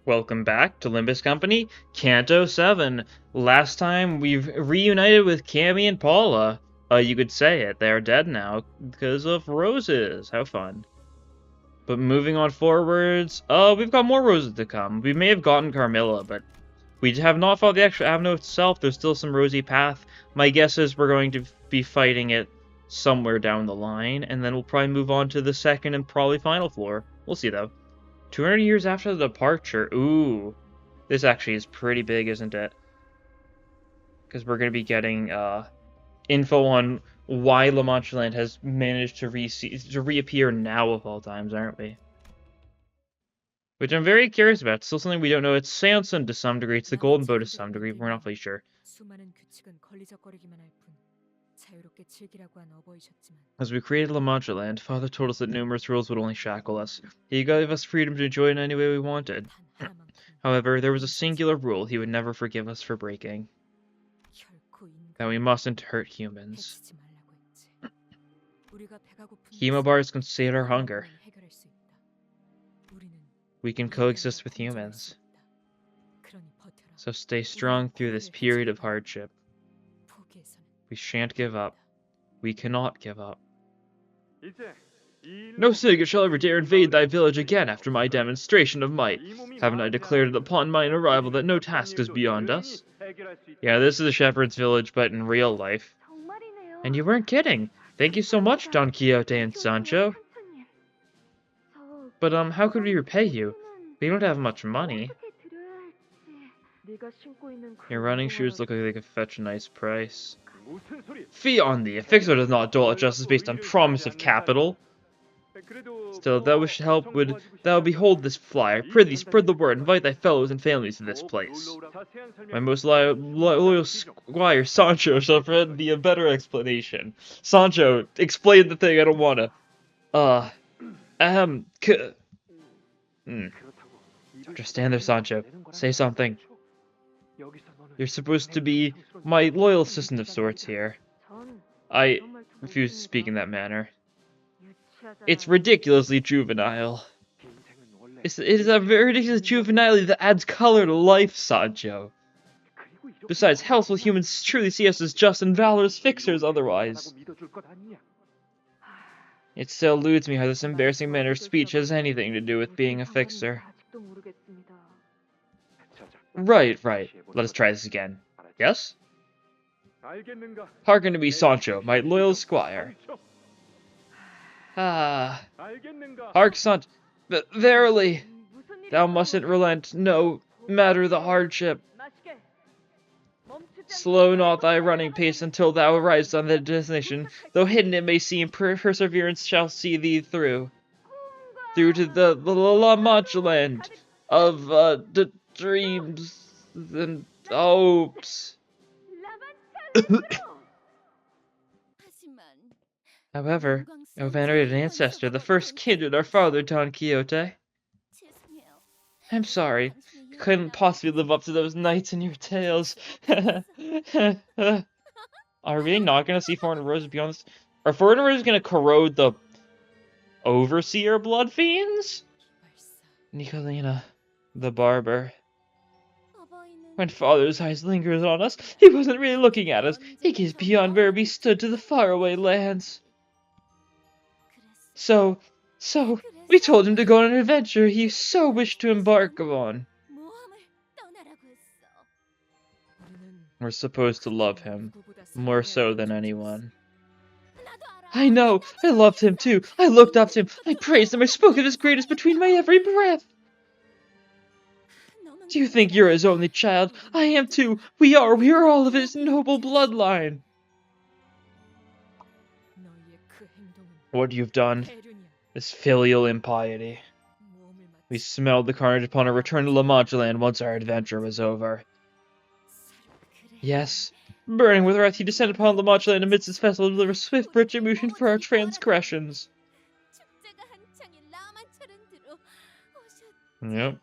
Welcome back to Limbus Company, Canto 7. Last time we've reunited with Cammy and Paula. You could say it, they're dead now because of roses. How fun. But moving on forwards, we've got more roses to come. We may have gotten Carmilla, but we have not fought the actual Avenue itself. There's still some rosy path. My guess is we're going to be fighting it somewhere down the line, and then we'll probably move on to the second and probably final floor. We'll see, though. 200 years after the departure. Ooh. This actually is pretty big, isn't it? Because we're going to be getting info on why Manchaland has managed to reappear now of all times, aren't we? Which I'm very curious about. It's still something we don't know. It's Samson to some degree. It's the Golden Bow to some degree. We're not fully sure. As we created Manchaland, Father told us that numerous rules would only shackle us. He gave us freedom to enjoy it in any way we wanted. However, there was a singular rule he would never forgive us for breaking. That we mustn't hurt humans. Hemobars can sate our hunger. We can coexist with humans. So stay strong through this period of hardship. We shan't give up. We cannot give up. No Sega shall ever dare invade thy village again after my demonstration of might. Haven't I declared it upon mine arrival that no task is beyond us? Yeah, this is a shepherd's village, but in real life. And you weren't kidding. Thank you so much, Don Quixote and Sancho. But, how could we repay you? We don't have much money. Your running shoes look like they could fetch a nice price. Fie on thee! A fixer does not dole out justice based on promise of capital. Still, if thou wish help, thou behold this flyer. Prithee, spread the word, invite thy fellows and families to this place. My most loyal squire, Sancho, shall provide thee a better explanation. Sancho, explain the thing, I don't wanna. Just stand there, Sancho. Say something. You're supposed to be my loyal assistant of sorts here. I refuse to speak in that manner. It's ridiculously juvenile. It is a very ridiculous juvenility that adds color to life, Sancho. Besides, healthful humans truly see us as just and valorous fixers otherwise. It still eludes me how this embarrassing manner of speech has anything to do with being a fixer. Right. Let us try this again. Yes? Hearken to me, Sancho, my loyal squire. Hark, Sancho. Verily, thou mustn't relent, no matter the hardship. Slow not thy running pace until thou arrivest on the destination, though hidden it may seem, perseverance shall see thee through. Through to the Manchaland of the dreams and hopes. However, O venerated ancestor, the first kindred our father Don Quixote. I'm sorry, I couldn't possibly live up to those knights in your tales. Are we not going to see 400 Roses beyond this? Are 400 Roses going to corrode the overseer bloodfiends? Nicolina, the barber. When father's eyes lingered on us, he wasn't really looking at us. He gazed beyond where we stood to the faraway lands. So, we told him to go on an adventure he so wished to embark upon. We're supposed to love him, more so than anyone. I know, I loved him too. I looked up to him, I praised him, I spoke of his greatness between my every breath. Do you think you're his only child? I am too. We are all of his noble bloodline. What you've done is filial impiety. We smelled the carnage upon our return to Manchaland once our adventure was over. Yes, burning with wrath, he descended upon Manchaland amidst his festival to deliver swift retribution for our transgressions. Yep.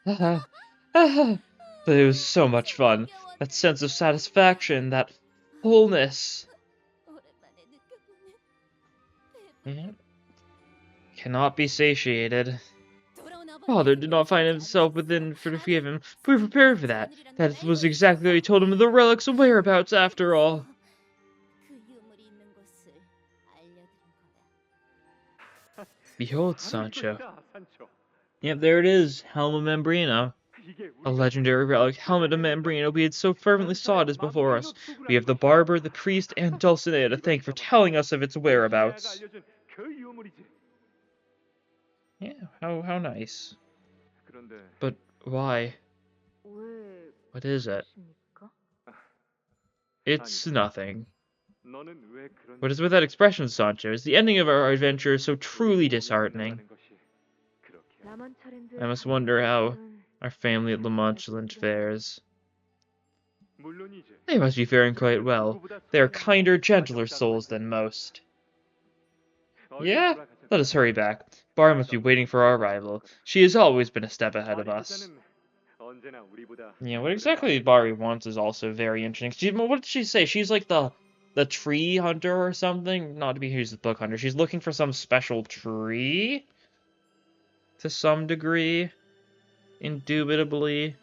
But it was so much fun. That sense of satisfaction, that fullness. Yep. Cannot be satiated. Father did not find himself within for to forgive him, but we prepared for that. That was exactly what he told him of the relic's whereabouts after all. Behold, Sancho. Yep, there it is, Helm of Membrino. A legendary relic, Helmet of Membrino. We had so fervently sought it before us. We have the barber, the priest, and Dulcinea to thank for telling us of its whereabouts. Yeah, how nice. But why? What is it? It's nothing. What is with that expression, Sancho? Is the ending of our adventure so truly disheartening? I must wonder how our family at Manchaland fares. They must be faring quite well. They are kinder, gentler souls than most. Yeah? Let us hurry back. Bari must be waiting for our arrival. She has always been a step ahead of us. Yeah, what exactly Bari wants is also very interesting. What did she say? She's like the tree hunter or something? Not to be used as book hunter. She's looking for some special tree? To some degree. Indubitably.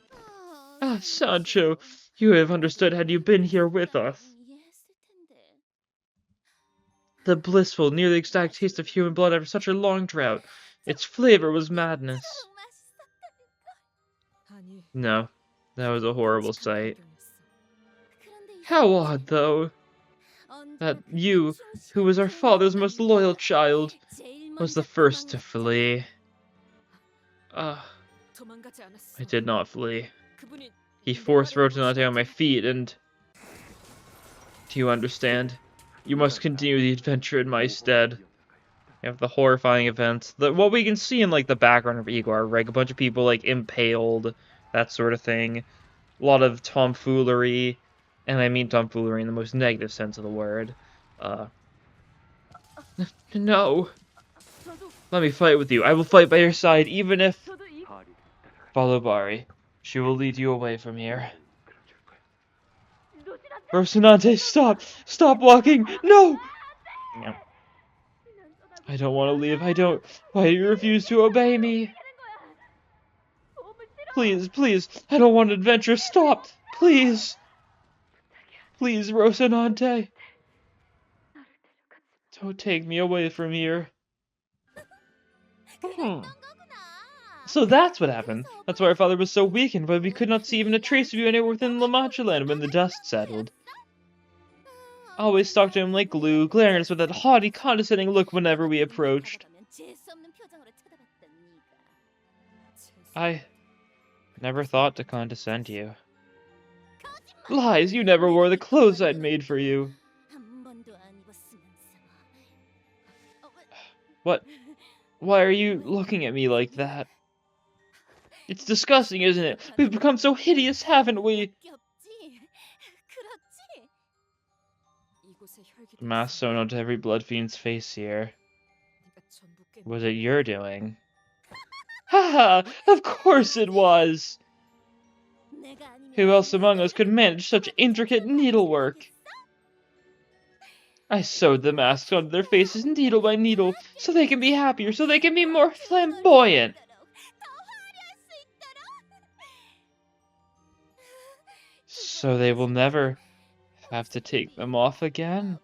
Ah, Sancho, you have understood had you been here with us. The blissful, nearly ecstatic taste of human blood after such a long drought. Its flavor was madness. No, that was a horrible sight. How odd, though, that you, who was our father's most loyal child, was the first to flee. I did not flee. He forced Rocinante on my feet, and... Do you understand? You must continue the adventure in my stead. You have the horrifying events. What we can see in, like, the background of Igor, right? A bunch of people, like, impaled, that sort of thing. A lot of tomfoolery, and I mean tomfoolery in the most negative sense of the word. No. Let me fight with you. I will fight by your side, even if... Follow Bari. She will lead you away from here. Rocinante, stop! Stop walking! No! No. I don't want to leave. I don't... Why do you refuse to obey me? Please, please. I don't want adventure. Stop! Please! Please, Rocinante. Don't take me away from here. So that's what happened. That's why our father was so weakened, but we could not see even a trace of you anywhere within Manchaland when the dust settled. Always stuck to him like glue, glaring at us with that haughty, condescending look whenever we approached. I never thought to condescend to you. Lies! You never wore the clothes I'd made for you. What? Why are you looking at me like that? It's disgusting, isn't it? We've become so hideous, haven't we? Mask sewn onto every bloodfiend's face here. Was it your doing? Haha! Of course it was! Who else among us could manage such intricate needlework? I sewed the masks onto their faces needle by needle, so they can be happier, so they can be more flamboyant. So they will never have to take them off again?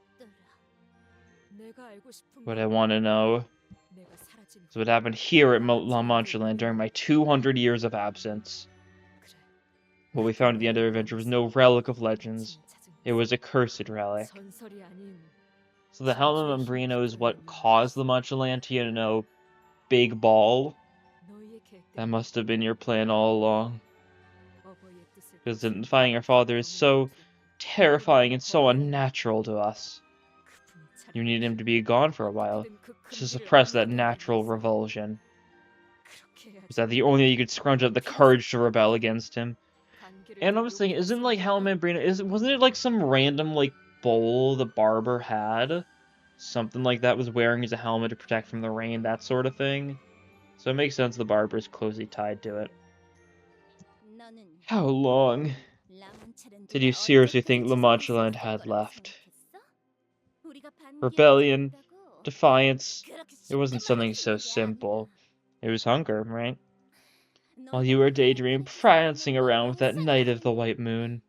What I want to know is what happened here at Manchaland during my 200 years of absence. What we found at the end of the adventure was no relic of legends. It was a cursed relic. So the Helm of Membrino is what caused the Manchaland to, big ball. That must have been your plan all along. Because finding our father is so terrifying and so unnatural to us. You need him to be gone for a while, to suppress that natural revulsion. Was that the only way you could scrunch up the courage to rebel against him? And I was thinking, isn't like Helm of Membrino, wasn't it like some random like bowl the barber had? Something like that was wearing as a helmet to protect from the rain, that sort of thing. So it makes sense the barber is closely tied to it. How long did you seriously think Manchaland had left? Rebellion, defiance, it wasn't something so simple. It was hunger, right? while you were daydreaming, prancing around with that Knight of the White Moon.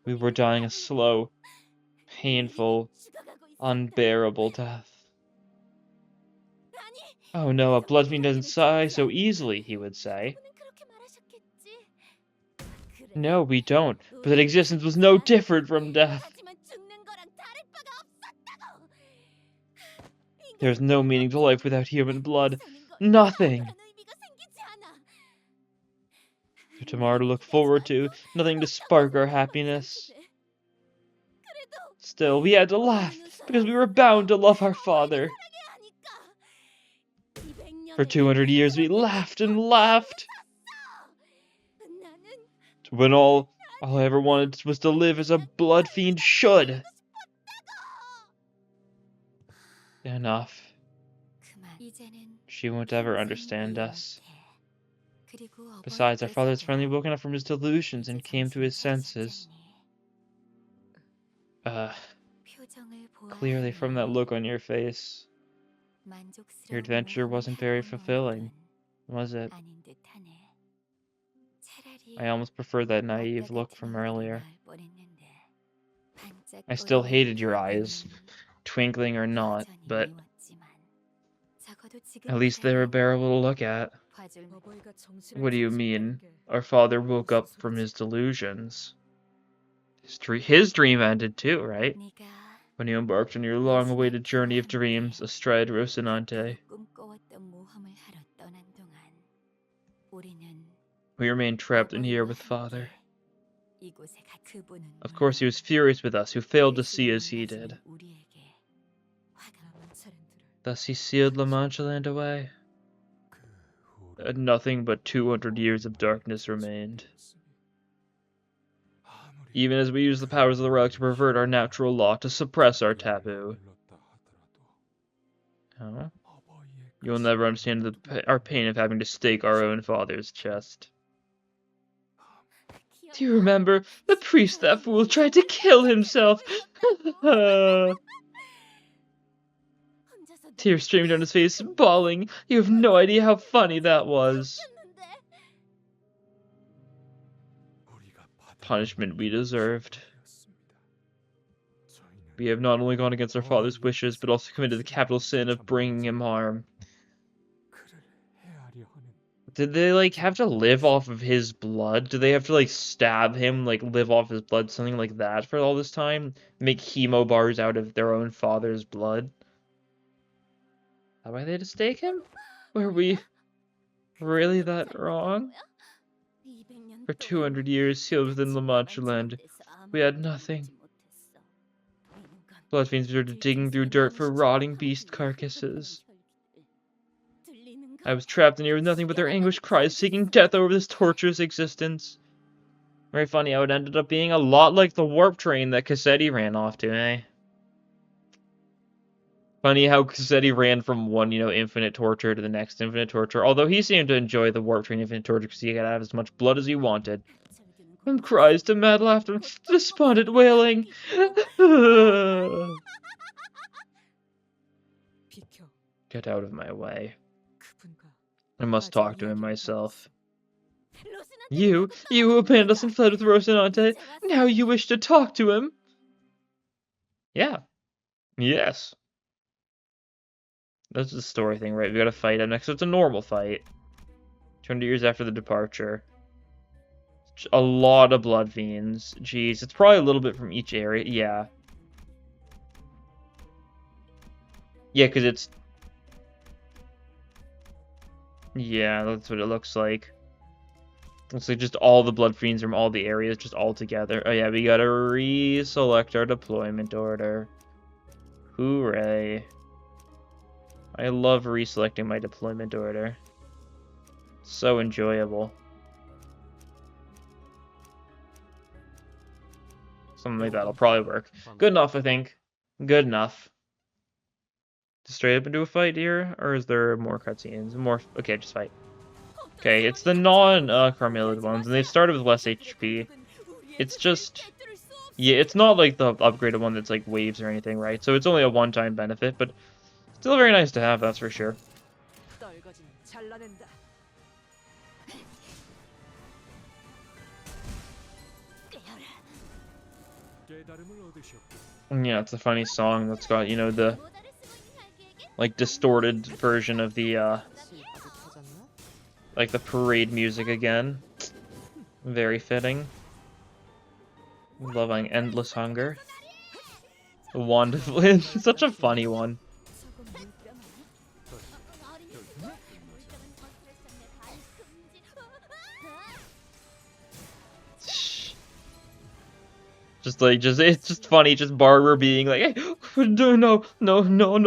We were dying a slow, painful, unbearable death. Oh no, a bloodfiend doesn't die so easily, he would say. No, we don't, but that existence was no different from death. There's no meaning to life without human blood. Nothing! No tomorrow to look forward to, nothing to spark our happiness. Still, we had to laugh, because we were bound to love our father. For 200 years we laughed and laughed. When all I ever wanted was to live as a bloodfiend should. Enough. She won't ever understand us. Besides, our father's finally woken up from his delusions and came to his senses. Clearly from that look on your face, your adventure wasn't very fulfilling, was it? I almost prefer that naive look from earlier. I still hated your eyes, twinkling or not, but at least they were bearable to look at. What do you mean? Our father woke up from his delusions. His dream ended too, right? When you embarked on your long-awaited journey of dreams astride Rocinante. We remained trapped in here with father. Of course he was furious with us, who failed to see as he did. Thus he sealed La Manchaland away. And nothing but 200 years of darkness remained. Even as we used the powers of the relic to pervert our natural law, to suppress our taboo. Oh? You'll never understand our pain of having to stake our own father's chest. Do you remember? The priest, that fool, tried to kill himself! Tears streamed down his face, bawling. You have no idea how funny that was. Punishment we deserved. We have not only gone against our father's wishes, but also committed the capital sin of bringing him harm. Did they, like, have to live off of his blood? Do they have to, like, stab him, like, live off his blood, something like that for all this time? Make hemo bars out of their own father's blood? How why they had to stake him? Were we really that wrong? For 200 years, sealed within La Manchaland, we had nothing. Bloodfiends resorted to digging through dirt for rotting beast carcasses. I was trapped in here with nothing but their anguished cries, seeking death over this torturous existence. Very funny how it ended up being a lot like the warp train that Cassetti ran off to, eh? Funny how Cassetti ran from one, infinite torture to the next infinite torture. Although he seemed to enjoy the warp train infinite torture because he could have as much blood as he wanted. From cries to mad laughter, despondent wailing. Get out of my way. I must talk to him myself. You who abandoned us and fled with Rocinante, now you wish to talk to him? Yeah. Yes. That's the story thing, right? We gotta fight him next. So it's a normal fight. 200 years after the departure. A lot of bloodfiends. Jeez, it's probably a little bit from each area. Yeah. Yeah, because it's... Yeah, that's what it looks like. Looks like just all the bloodfiends from all the areas, just all together. Oh yeah, we gotta reselect our deployment order. Hooray. I love reselecting my deployment order. So enjoyable. Something like that'll probably work. Good enough, I think. Good enough. Just straight up into a fight here? Or is there more cutscenes? More... Okay, just fight. Okay, it's the non-Carmelid ones, and they started with less HP. It's just... Yeah, it's not like the upgraded one that's like waves or anything, right? So it's only a one-time benefit, but still very nice to have, that's for sure. Yeah, it's a funny song that's got, you know, the like distorted version of the like the parade music again. Very fitting. Loving endless hunger. Wand of Wind, such a funny one. It's just funny, just Barber being like, hey, no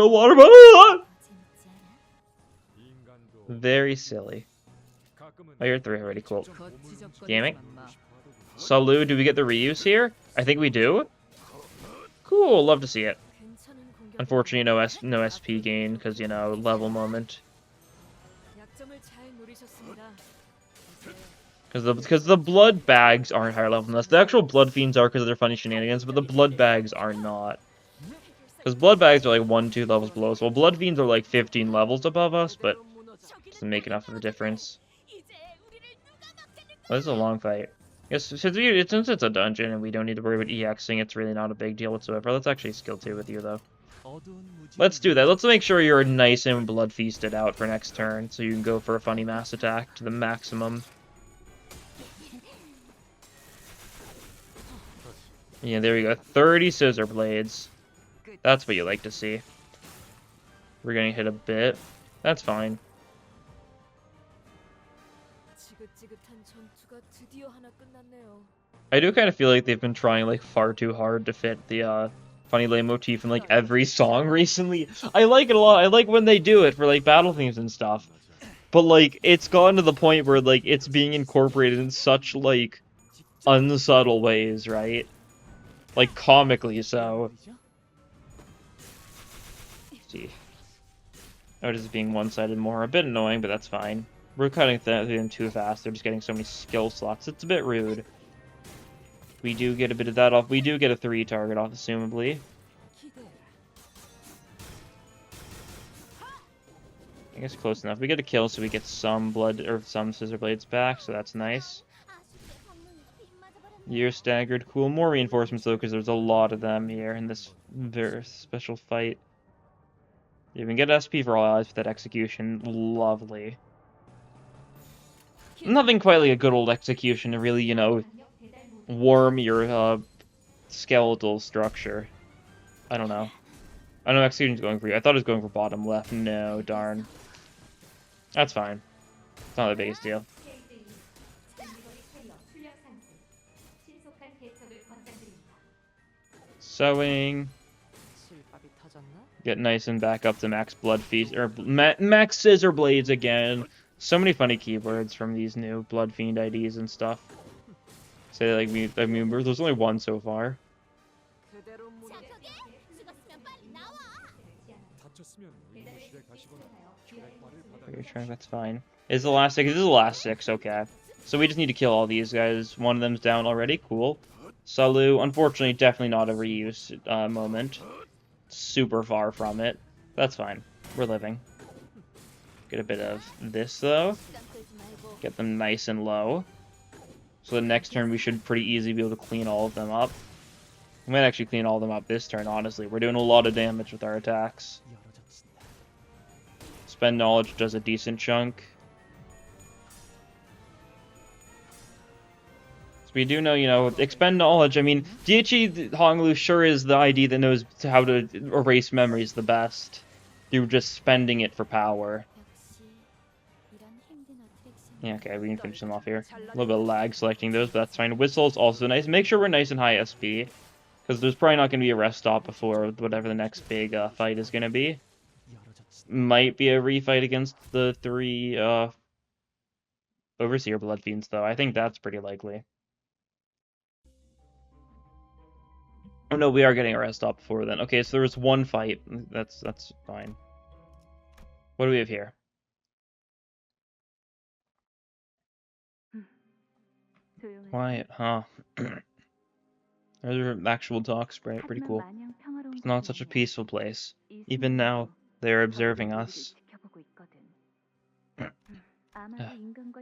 water. Very silly. Oh, you're 3 already, cool. Gaming. Salu, do we get the reuse here? I think we do. Cool, love to see it. Unfortunately, no SP gain, because, you know, level moment. Because the blood bags aren't higher level than us. The actual blood fiends are because of their funny shenanigans, but the blood bags are not. Because blood bags are like 1-2 levels below us. Well, blood fiends are like 15 levels above us, but doesn't make enough of a difference. Well, this is a long fight. Yes, since it's a dungeon and we don't need to worry about EXing, it's really not a big deal whatsoever. Let's actually skill 2 with you, though. Let's do that. Let's make sure you're nice and blood feasted out for next turn, so you can go for a funny mass attack to the maximum. Yeah, there we go. 30 scissor blades. That's what you like to see. We're gonna hit a bit. That's fine. I do kind of feel like they've been trying like far too hard to fit the funny lay motif in like every song recently. I like it a lot. I like when they do it for like battle themes and stuff. But like it's gotten to the point where like it's being incorporated in such like unsubtle ways, right? Like comically so. Let's see. Notice it being one-sided more. A bit annoying, but that's fine. We're cutting through them too fast. They're just getting so many skill slots. It's a bit rude. We do get a bit of that off. We do get a 3 target off, assumably. I guess close enough. We get a kill, so we get some blood or some scissor blades back, so that's nice. You're staggered. Cool. More reinforcements, though, because there's a lot of them here in this very special fight. You can get SP for all allies with that execution. Lovely. Nothing quite like a good old execution to really, you know, warm your skeletal structure. I don't know. I know execution's going for you. I thought it was going for bottom left. No, darn. That's fine. It's not the biggest deal. Sewing. Get nice and back up to max blood feast or max scissor blades again. So many funny keywords from these new bloodfiend IDs and stuff. Say like I mean there's only one so far. That's fine. Is the last 6? This is the last 6. Okay. So we just need to kill all these guys. One of them's down already. Cool. Salu, unfortunately, definitely not a reuse moment. Super far from it. That's fine. We're living. Get a bit of this, though. Get them nice and low. So the next turn, we should pretty easily be able to clean all of them up. We might actually clean all of them up this turn, honestly. We're doing a lot of damage with our attacks. Spend knowledge does a decent chunk. So we do know, you know, expend knowledge. I mean, Daichi Honglu sure is the ID that knows how to erase memories the best. Through just spending it for power. Yeah, okay, we can finish them off here. A little bit of lag selecting those, but that's fine. Whistle's also nice. Make sure we're nice and high SP. Because there's probably not going to be a rest stop before whatever the next big fight is going to be. Might be a refight against the 3 Overseer Bloodfiends, though. I think that's pretty likely. Oh no, we are getting a rest stop before then. Okay, so there was one fight. That's fine. What do we have here? Quiet, huh? There's actual talk spray. Pretty cool. It's not such a peaceful place. Even now, they're observing us.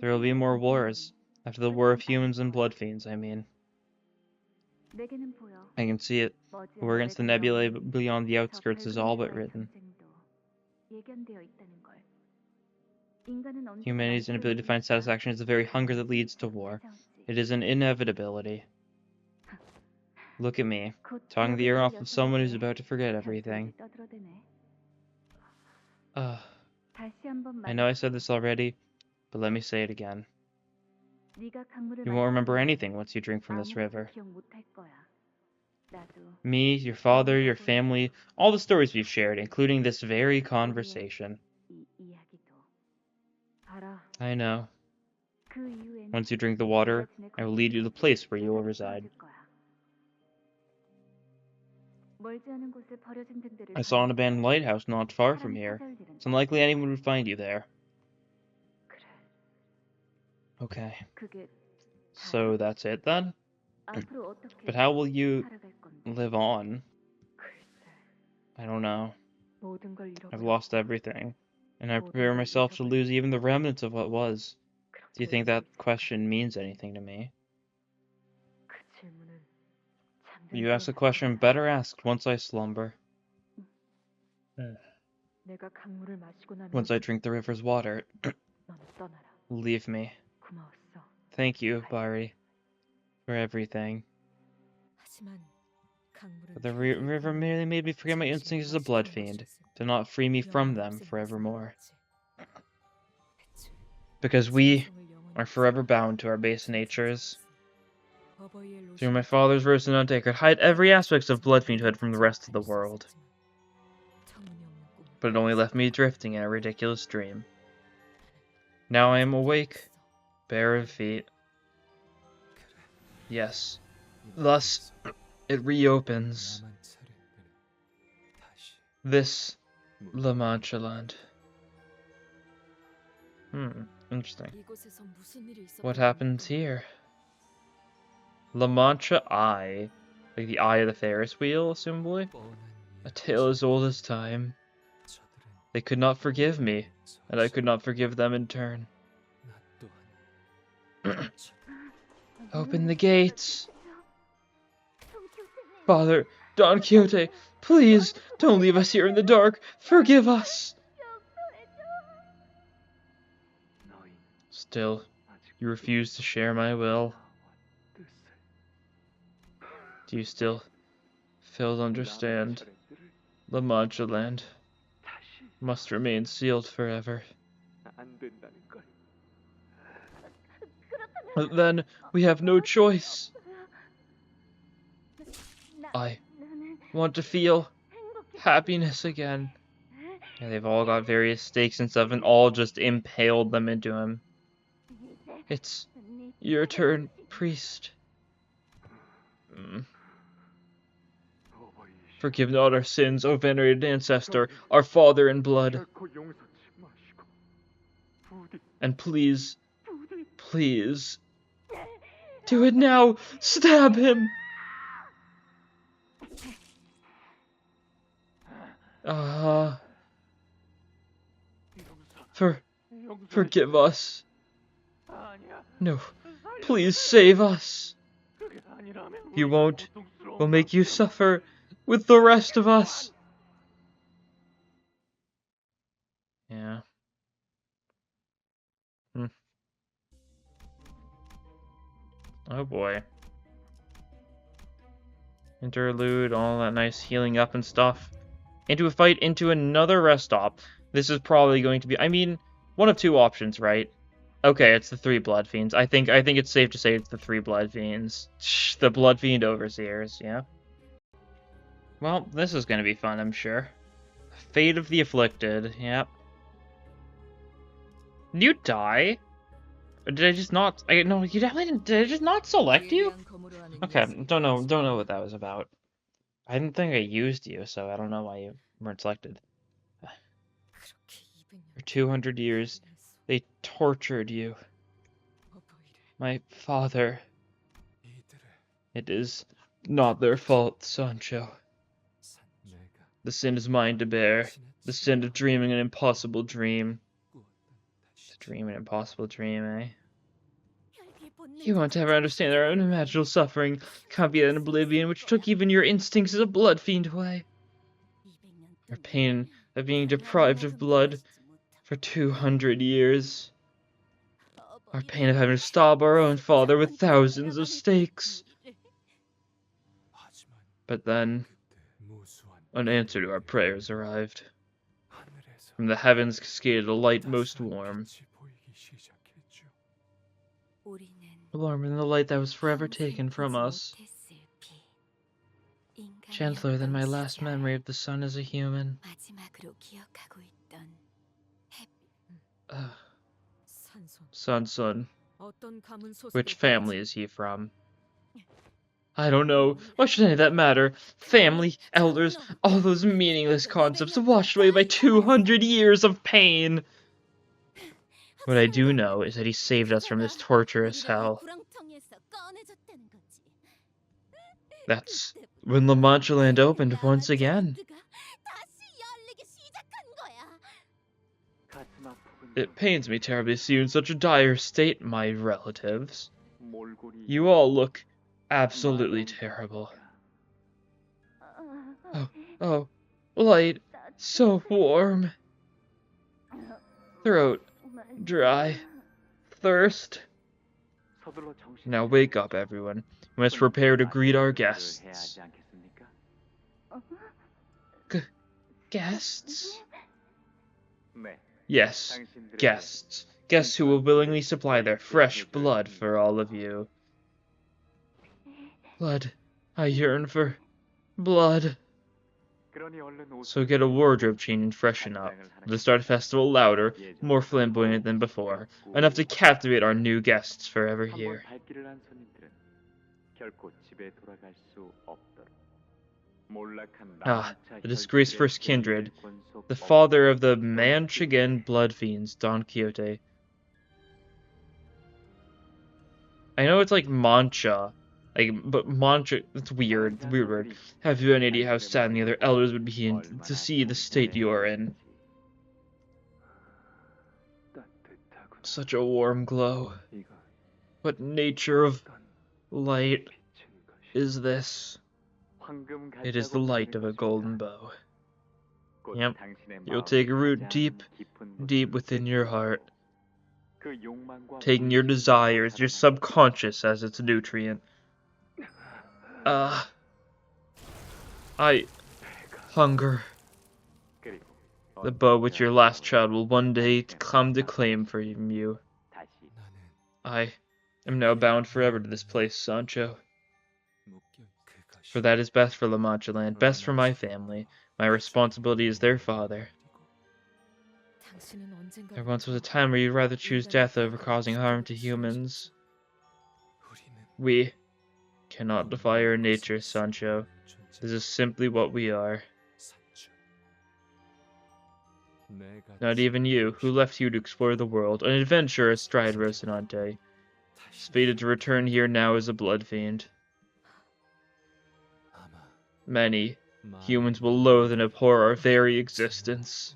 There will be more wars. After the war of humans and bloodfiends, I mean. I can see it. The war against the nebulae beyond the outskirts is all but written. Humanity's inability to find satisfaction is the very hunger that leads to war. It is an inevitability. Look at me, talking the ear off of someone who's about to forget everything. I know I said this already, but let me say it again. You won't remember anything once you drink from this river. Me, your father, your family, all the stories we've shared, including this very conversation. I know. Once you drink the water, I will lead you to the place where you will reside. I saw an abandoned lighthouse not far from here. It's unlikely anyone would find you there. Okay. So that's it then? But how will you live on? I don't know. I've lost everything, and I prepare myself to lose even the remnants of what was. Do you think that question means anything to me? You ask a question better asked once I slumber. Once I drink the river's water, leave me. Thank you, Bari, for everything. But the river merely made me forget my instincts as a bloodfiend, to not free me from them forevermore. Because we are forever bound to our base natures. Through my father's rose and I could hide every aspect of bloodfiendhood from the rest of the world. But it only left me drifting in a ridiculous dream. Now I am awake, bare of feet. Yes, thus it reopens. This Manchaland. Interesting. What happens here? La Mancha Eye. Like the eye of the Ferris wheel, assumably? A tale as old as time. They could not forgive me, and I could not forgive them in turn. Open the gates! Father, Don Quixote, please, don't leave us here in the dark! Forgive us! Still, you refuse to share my will. Do you still fail to understand? La Manchaland must remain sealed forever. But then we have no choice. I want to feel happiness again. Yeah, they've all got various stakes and stuff, and all just impaled them into him. It's your turn, priest. Forgive not our sins, O venerated ancestor, our father in blood. And please, please, do it now! Stab him! Forgive us. No, please save us. If you won't, we'll make you suffer with the rest of us. Yeah. Oh boy. Interlude, all that nice healing up and stuff. Into a fight, into another rest stop. This is probably going to be, I mean, one of two options, right? Okay, it's the 3 bloodfiends. I think it's safe to say it's the 3 bloodfiends. The bloodfiend overseers, yeah. Well, this is gonna be fun, I'm sure. Fate of the afflicted, yep. Did you die? Or did I just not? No, you definitely didn't. Did I just not select you? Okay, don't know what that was about. I didn't think I used you, so I don't know why you weren't selected. For 200 years, they tortured you. My father. It is not their fault, Sancho. The sin is mine to bear. The sin of dreaming an impossible dream. The Dream, an impossible dream, eh? You won't ever understand our unimaginable suffering, can't be an oblivion which took even your instincts as a blood fiend away. Our pain of being deprived of blood for 200 years. Our pain of having to stab our own father with thousands of stakes. But then, an answer to our prayers arrived. From the heavens cascaded a light most warm. Warmer than the light that was forever taken from us. Gentler than my last memory of the sun as a human. Son. Which family is he from? I don't know. Why should any of that matter? Family, elders, all those meaningless concepts washed away by 200 years of pain. What I do know is that he saved us from this torturous hell. That's when Manchaland opened once again. It pains me terribly to see you in such a dire state, my relatives. You all look absolutely terrible. Oh, light, so warm. Throat dry. Thirst. Now wake up, everyone. We must prepare to greet our guests. Guests? Yes, guests. Guests who will willingly supply their fresh blood for all of you. Blood. I yearn for blood. So get a wardrobe change and freshen up. Let's start a festival louder, more flamboyant than before, enough to captivate our new guests forever here. The disgraced first kindred, the father of the Manchaland bloodfiends, Don Quixote. I know it's like Mancha, but Mancha, it's weird word. Have you any idea how sad the other elders would be to see the state you are in? Such a warm glow. What nature of light is this? It is the light of a golden bow. Yep, you'll take root deep, deep within your heart, taking your desires, your subconscious as its nutrient. I hunger. The bow which your last child will one day come to claim from you. I am now bound forever to this place, Sancho. For that is best for Manchaland, best for my family. My responsibility is their father. There once was a time where you'd rather choose death over causing harm to humans. We cannot defy our nature, Sancho. This is simply what we are. Not even you, who left you to explore the world, an adventurer astride Rocinante, is fated to return here now as a blood fiend. Many humans will loathe and abhor our very existence.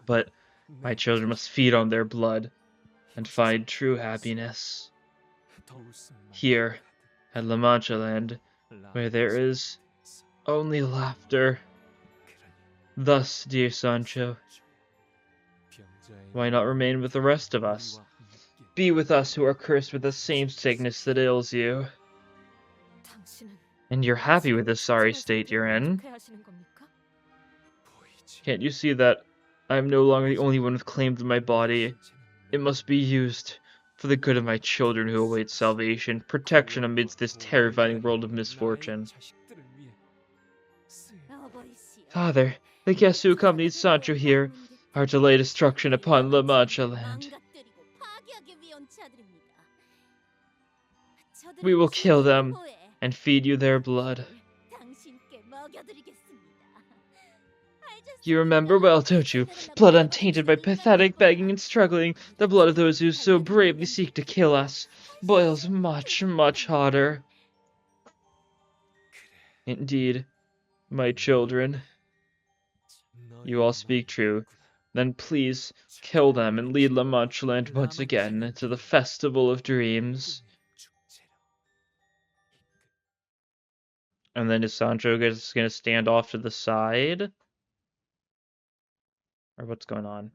But my children must feed on their blood and find true happiness. Here, at Manchaland, where there is only laughter. Thus, dear Sancho, why not remain with the rest of us? Be with us who are cursed with the same sickness that ails you. And you're happy with the sorry state you're in? Can't you see that I'm no longer the only one with claim to my body? It must be used for the good of my children who await salvation, protection amidst this terrifying world of misfortune. Father, the guests who accompanied Sancho here are to lay destruction upon Manchaland. We will kill them and feed you their blood. You remember well, don't you? Blood untainted by pathetic begging and struggling. The blood of those who so bravely seek to kill us boils much, much hotter. Indeed, my children, you all speak true. Then please kill them and lead Manchaland once again to the Festival of Dreams. And then is Sancho just gonna stand off to the side? Or what's going on?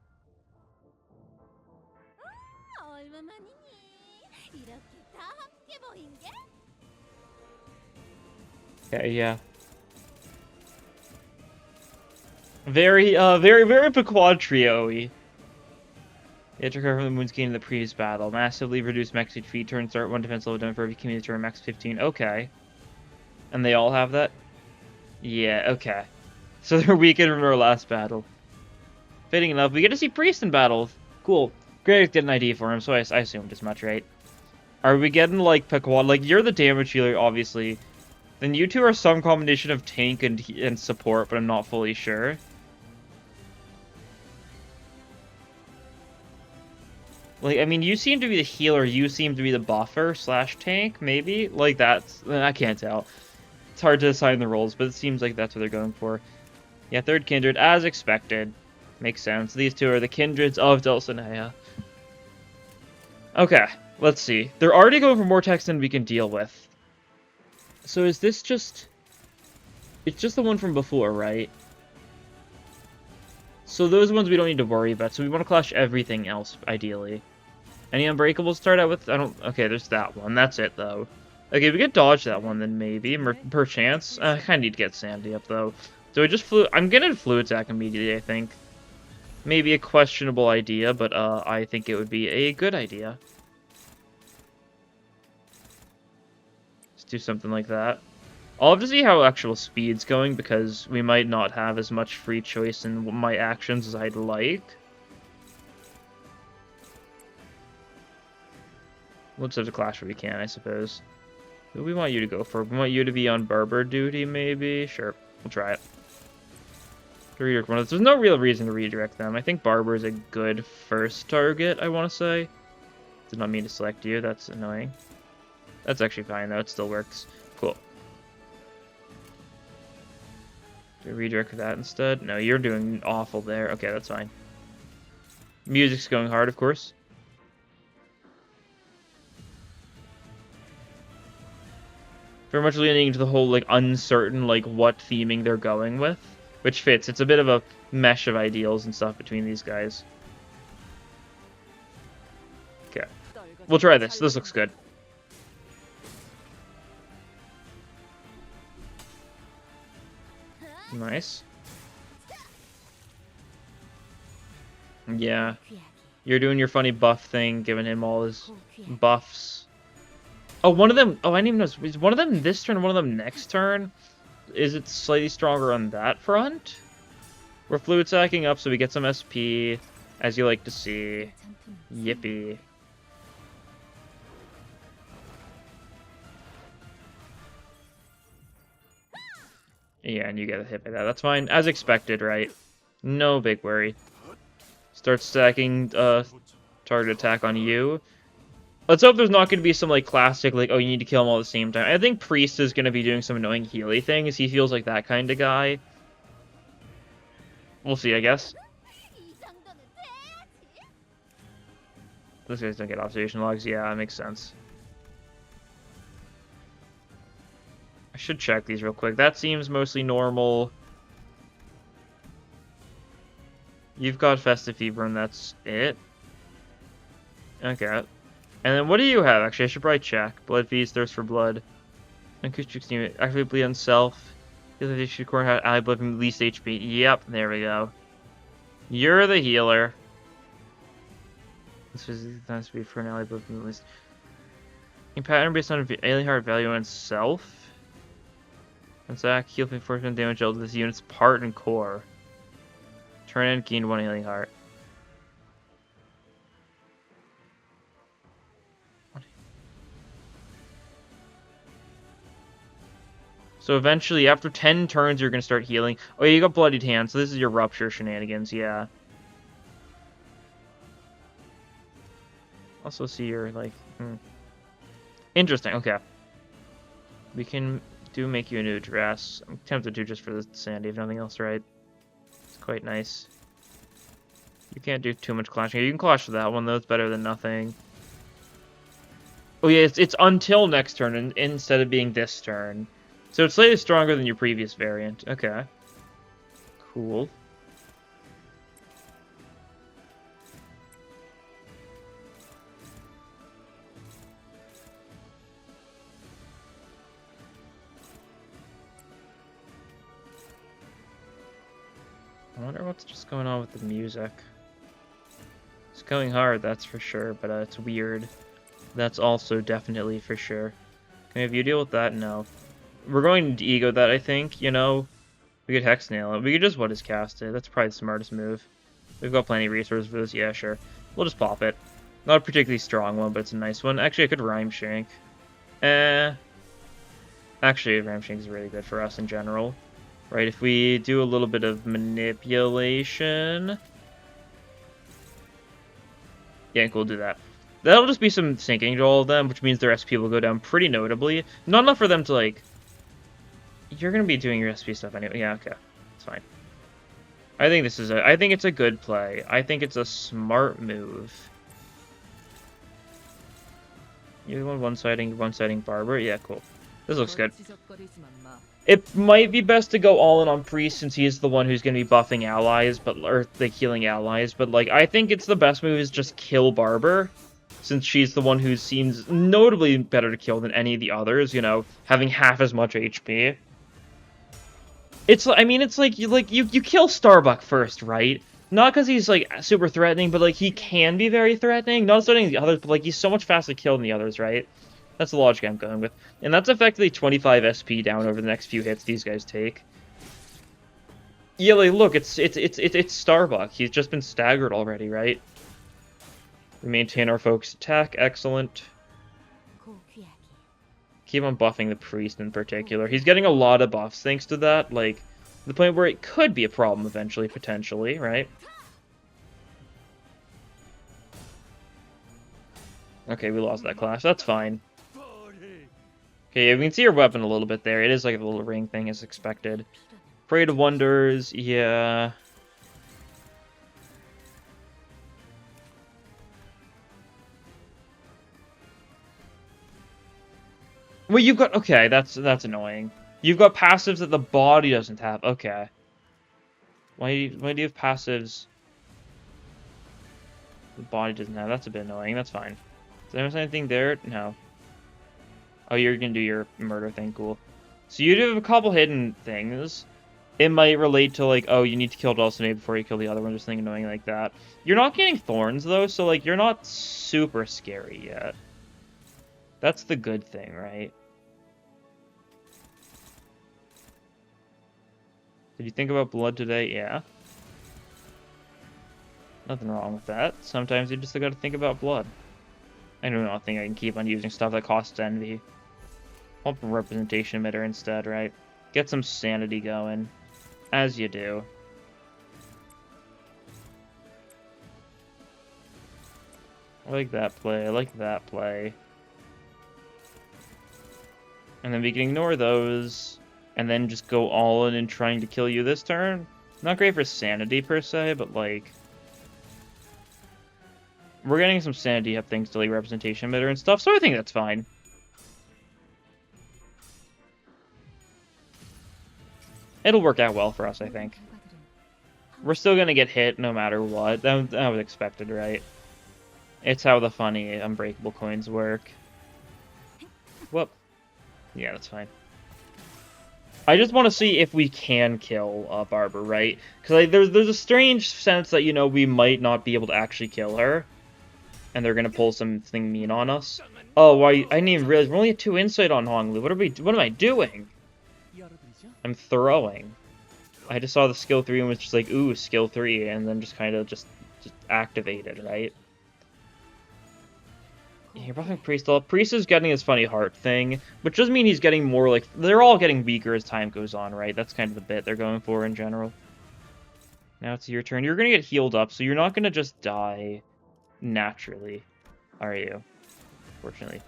Okay, yeah. Very Pequod trio-y. You have to recover from the wounds gained in the previous battle. Massively reduce max HP, turn start 1 defense level down for every community turn, max 15. Okay. And they all have that? Yeah, okay. So they're weakened from our last battle. Fitting enough, we get to see Priest in battle. Cool. Great, get an ID for him, so I assumed as much, right? Are we getting, like, Pequod? Like, you're the damage healer, obviously. Then you two are some combination of tank and support, but I'm not fully sure. Like, I mean, you seem to be the healer, you seem to be the buffer / tank, maybe? Like, I can't tell. It's hard to assign the roles, but it seems like that's what they're going for. Yeah, third kindred, as expected. Makes sense. These two are the kindreds of Dulcinea. Okay, let's see. They're already going for more text than we can deal with. So is this just... It's just the one from before, right? So those ones we don't need to worry about. So we want to clash everything else, ideally. Any unbreakables start out with? I don't... Okay, there's that one. That's it, though. Okay, we could dodge that one then, maybe. Perchance. I kind of need to get Sandy up, though. So I just flew... I'm getting flu attack immediately, I think. Maybe a questionable idea, but I think it would be a good idea. Let's do something like that. I'll have to see how actual speed's going, because we might not have as much free choice in my actions as I'd like. We'll just have to clash where we can, I suppose. Who do we want you to go for? We want you to be on barber duty, maybe? Sure, we'll try it. Redirect one of those. There's no real reason to redirect them. I think barber is a good first target, I want to say. Did not mean to select you, that's annoying. That's actually fine, though. It still works. Cool. Do we redirect for that instead? No, you're doing awful there. Okay, that's fine. Music's going hard, of course. Very much leaning into the whole, like, uncertain, like, what theming they're going with. Which fits. It's a bit of a mesh of ideals and stuff between these guys. Okay. We'll try this. This looks good. Nice. Yeah. You're doing your funny buff thing, giving him all his buffs. Oh, one of them... Oh, I didn't even know. Is one of them this turn, one of them next turn? Is it slightly stronger on that front? We're fluid sacking up, so we get some SP, as you like to see. Yippee. Yeah, and you get hit by that. That's fine. As expected, right? No big worry. Start stacking target attack on you. Let's hope there's not going to be some, like, classic, like, oh, you need to kill them all at the same time. I think Priest is going to be doing some annoying Healy things. He feels like that kind of guy. We'll see, I guess. Those guys don't get observation logs. Yeah, that makes sense. I should check these real quick. That seems mostly normal. You've got Festive Fever, and that's it. Okay. And then what do you have? Actually, I should probably check. Blood Feast, Thirst for Blood. Acoustics need activate bleed on self. They should core have ally blood from least HP. Yep, there we go. You're the healer. This is nice to be for an ally blood from the least. In pattern based on alien heart value on self. And Zach, heal 4% damage to this unit's part and core. Turn in, gain 1 alien heart. So eventually, after 10 turns, you're going to start healing. Oh, yeah, you got Bloodied Hand, so this is your Rupture shenanigans, yeah. Also see your, like... Interesting, okay. We can make you a new dress. I'm tempted to just for the Sandy, if nothing else, right? It's quite nice. You can't do too much clashing. You can clash with that one, though. It's better than nothing. Oh, yeah, it's until next turn instead of being this turn. So it's slightly stronger than your previous variant. Okay. Cool. I wonder what's just going on with the music. It's going hard, that's for sure, but it's weird. That's also definitely for sure. Can have you deal with that? No. We're going to ego that, I think, you know? We could Hex Nail it. We could just what is cast it. That's probably the smartest move. We've got plenty of resources for this. Yeah, sure. We'll just pop it. Not a particularly strong one, but it's a nice one. Actually, I could Rhyme Shank. Actually, Rhyme Shank is really good for us in general. Right, if we do a little bit of manipulation... Yeah, we'll do that. That'll just be some sinking to all of them, which means their SP will go down pretty notably. Not enough for them to, like... You're gonna be doing your SP stuff anyway. Yeah, okay. It's fine. I think this is I think it's a good play. I think it's a smart move. You're the one-siding barber? Yeah, cool. This looks good. It might be best to go all in on Priest since he's the one who's going to be buffing allies, or like healing allies, but like I think it's the best move is just kill Barber, since she's the one who seems notably better to kill than any of the others, you know, having half as much HP. I mean, it's like you kill Starbuck first, right? Not because he's like super threatening, but like he can be very threatening. Not threatening the others, but like he's so much faster to kill than the others, right? That's the logic I'm going with. And that's effectively 25 SP down over the next few hits these guys take. Yeah, like, look, it's Starbuck. He's just been staggered already, right? We maintain our focus attack. Excellent. Keep on buffing the priest in particular. He's getting a lot of buffs thanks to that, like, the point where it could be a problem eventually, potentially, right? Okay, we lost that clash. That's fine. Okay, we can see your weapon a little bit there. It is like a little ring thing as expected. Parade of Wonders, yeah. Well, you've got... Okay, that's annoying. You've got passives that the body doesn't have. Okay. Why do you have passives the body doesn't have? That's a bit annoying. That's fine. Is there anything there? No. Oh, you're gonna do your murder thing. Cool. So you do have a couple hidden things. It might relate to, like, oh, you need to kill Dulcinea before you kill the other one, just something annoying like that. You're not getting thorns, though, so, like, you're not super scary yet. That's the good thing, right? Did you think about blood today? Yeah. Nothing wrong with that. Sometimes you just gotta think about blood. I don't think I can keep on using stuff that costs envy. I'll put representation emitter instead, right? Get some sanity going. As you do. I like that play. I like that play. And then we can ignore those. And then just go all in trying to kill you this turn. Not great for sanity, per se, but, like... We're getting some sanity up things to, like, representation emitter and stuff, so I think that's fine. It'll work out well for us, I think. We're still gonna get hit no matter what. That was expected, right? It's how the funny unbreakable coins work. Whoop. Yeah, that's fine. I just want to see if we can kill Barber, right? Because like, there's a strange sense that, you know, we might not be able to actually kill her. And they're gonna pull something mean on us. Oh, I didn't even realize we're only at 2 insight on Honglu. What am I doing? I'm throwing. I just saw the skill 3 and was just like, ooh, skill 3, and then just kind of just activated, right? Yeah, you're buffing Priest. Priest is getting his funny heart thing, which doesn't mean he's getting more, like, they're all getting weaker as time goes on, right? That's kind of the bit they're going for in general. Now it's your turn. You're gonna get healed up, so you're not gonna just die naturally, are you? Fortunately.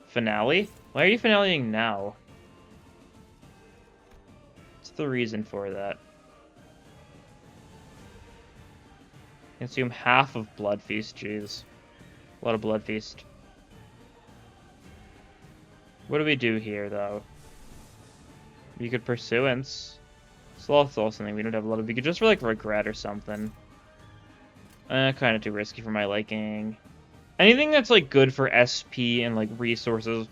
Finale? Why are you finaleing now? What's the reason for that? Consume half of Blood Feast, jeez. A lot of Blood Feast. What do we do here, though? We could Pursuance. Sloth's also something we don't have a lot of. We could just for, like, Regret or something. Kind of too risky for my liking. Anything that's, like, good for SP and, like, resources.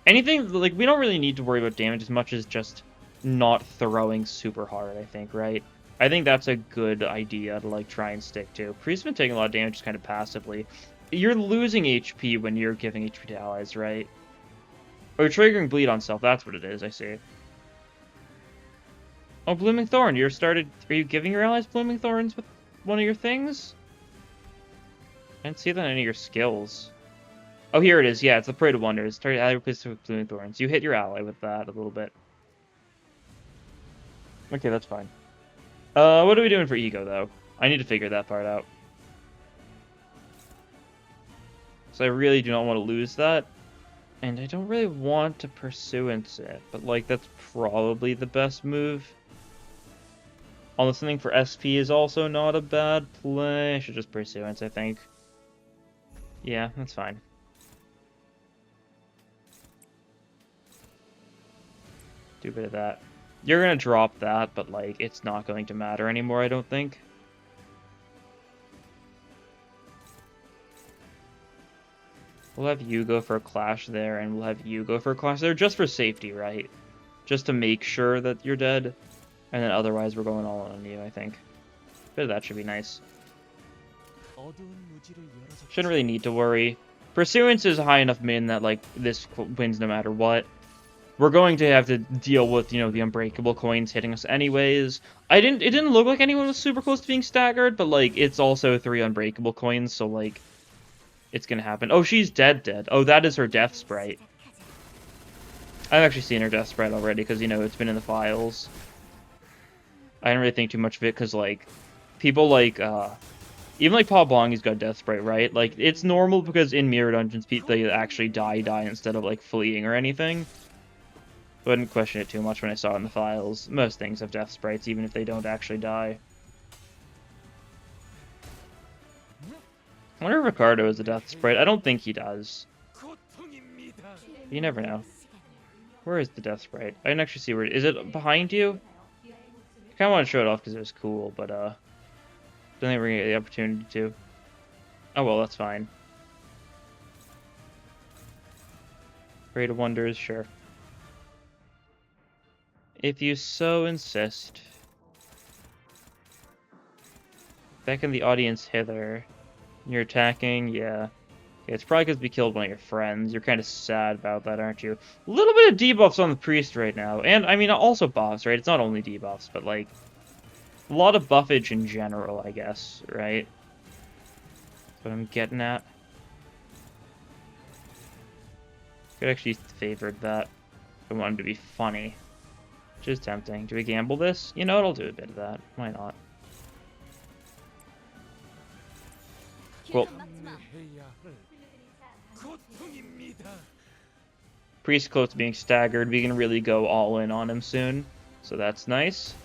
Anything, like, we don't really need to worry about damage as much as just not throwing super hard, I think, right? I think that's a good idea to, like, try and stick to. Priest's been taking a lot of damage just kind of passively. You're losing HP when you're giving HP to allies, right? Or you're triggering bleed on self, that's what it is, I see. Oh, Blooming Thorn, are you giving your allies Blooming Thorns with one of your things? I didn't see that in any of your skills. Oh, here it is, yeah, it's the Parade of Wonders. Target ally replaced with Blooming Thorns. You hit your ally with that a little bit. Okay, that's fine. What are we doing for Ego, though? I need to figure that part out. So I really do not want to lose that. And I don't really want to Pursuance it, but, like, that's probably the best move. Although something for SP is also not a bad play. I should just Pursuance, I think. Yeah, that's fine. Do a bit of that. You're gonna drop that, but, like, it's not going to matter anymore, I don't think. We'll have you go for a clash there, and we'll have you go for a clash there, just for safety, right? Just to make sure that you're dead. And then otherwise we're going all on you, I think. Bit of that should be nice. Shouldn't really need to worry. Pursuance is a high enough min that, like, this wins no matter what. We're going to have to deal with, you know, the unbreakable coins hitting us anyways. It didn't look like anyone was super close to being staggered, but, like, it's also 3 unbreakable coins, so, like, it's gonna happen. Oh, she's dead. Oh, that is her death sprite. I've actually seen her death sprite already, because, you know, it's been in the files. I didn't really think too much of it, because, like, people like, even, like, Paul Bongi's got death sprite, right? Like, it's normal because in Mirror Dungeons, they actually die instead of, like, fleeing or anything. I wouldn't question it too much when I saw it in the files. Most things have death sprites, even if they don't actually die. I wonder if Ricardo has a death sprite. I don't think he does. You never know. Where is the death sprite? I didn't actually see where it is. Is it behind you? I kind of want to show it off because it was cool, but, don't think we're going to get the opportunity to. Oh, well, that's fine. Parade of Wonders, sure. If you so insist. Beckon the audience hither. You're attacking, yeah. It's probably because we killed one of your friends. You're kind of sad about that, aren't you? A little bit of debuffs on the priest right now. And, I mean, also buffs, right? It's not only debuffs, but, like, a lot of buffage in general, I guess, right? That's what I'm getting at. Could actually favored that. I wanted to be funny. Which is tempting. Do we gamble this? You know what, I'll do a bit of that. Why not? Cool. Priest close to being staggered. We can really go all in on him soon. So that's nice.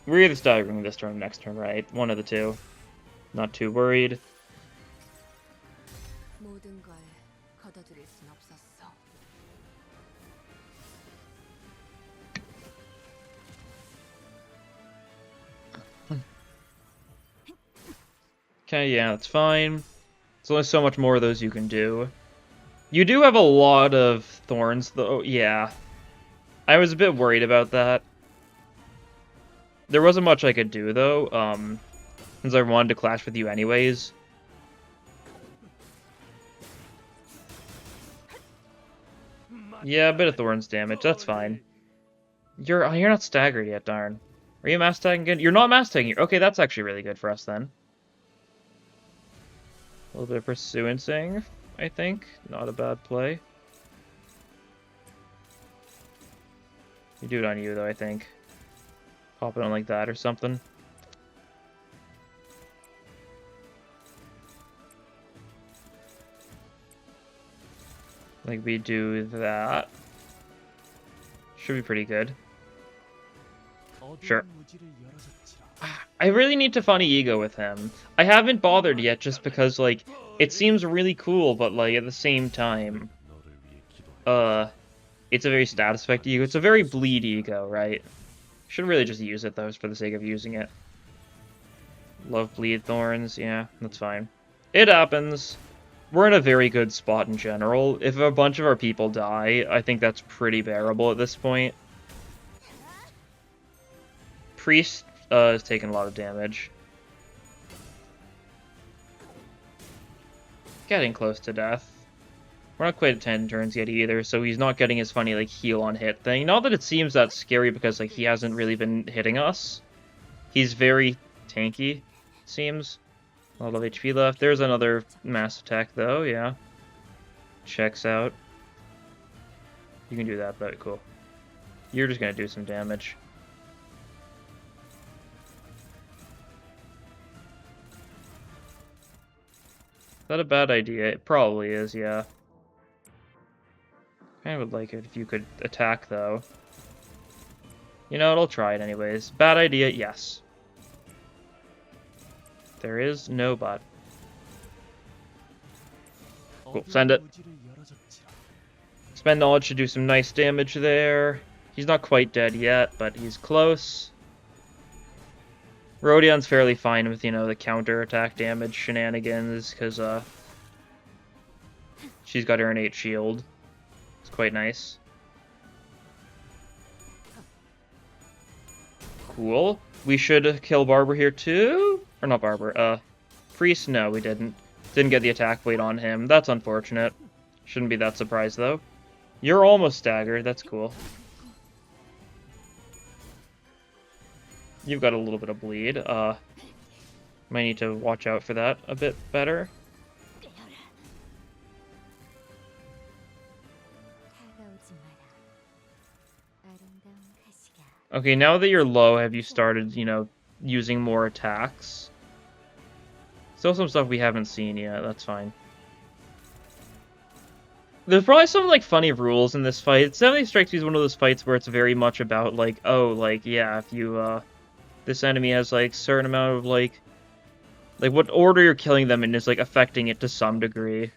We're either staggering this turn or next turn, right? One of the two. Not too worried. Okay, yeah, that's fine. There's only so much more of those you can do. You do have a lot of thorns, though. Yeah. I was a bit worried about that. There wasn't much I could do, though, since I wanted to clash with you anyways. Yeah, a bit of thorns damage, that's fine. You're not staggered yet, darn. Are you mass tagging again? You're not mass tagging. Okay, that's actually really good for us, then. A little bit of pursuancing, I think. Not a bad play. You do it on you, though, I think. Pop it on like that or something. Like we do that. Should be pretty good. Sure. I really need to funny ego with him. I haven't bothered yet just because, like, it seems really cool, but, like, at the same time, it's a very status effect ego. It's a very bleed ego, right? Should really just use it, though, for the sake of using it. Love bleed thorns, yeah, that's fine. It happens. We're in a very good spot in general. If a bunch of our people die, I think that's pretty bearable at this point. Priest is taking a lot of damage. Getting close to death. We're not quite at 10 turns yet either, so he's not getting his funny, like, heal on hit thing. Not that it seems that scary because, like, he hasn't really been hitting us. He's very tanky, seems. A lot of HP left. There's another mass attack, though, yeah. Checks out. You can do that, but cool. You're just gonna do some damage. Is that a bad idea? It probably is, yeah. I would like it if you could attack, though. You know what, I'll try it anyways. Bad idea, yes. There is no but. Cool, send it. Spend knowledge to do some nice damage there. He's not quite dead yet, but he's close. Rhodion's fairly fine with, you know, the counter-attack damage shenanigans, because, she's got her innate shield. It's quite nice. Cool. We should kill Barber here, too? Or not Barber, Priest? No, we didn't. Didn't get the attack weight on him. That's unfortunate. Shouldn't be that surprised, though. You're almost staggered. That's cool. You've got a little bit of bleed. Might need to watch out for that a bit better. Okay, now that you're low, have you started, you know, using more attacks? Still some stuff we haven't seen yet, that's fine. There's probably some, like, funny rules in this fight. It definitely strikes me as one of those fights where it's very much about, like, oh, like, yeah, if you, this enemy has, like, certain amount of, like, what order you're killing them in is, like, affecting it to some degree.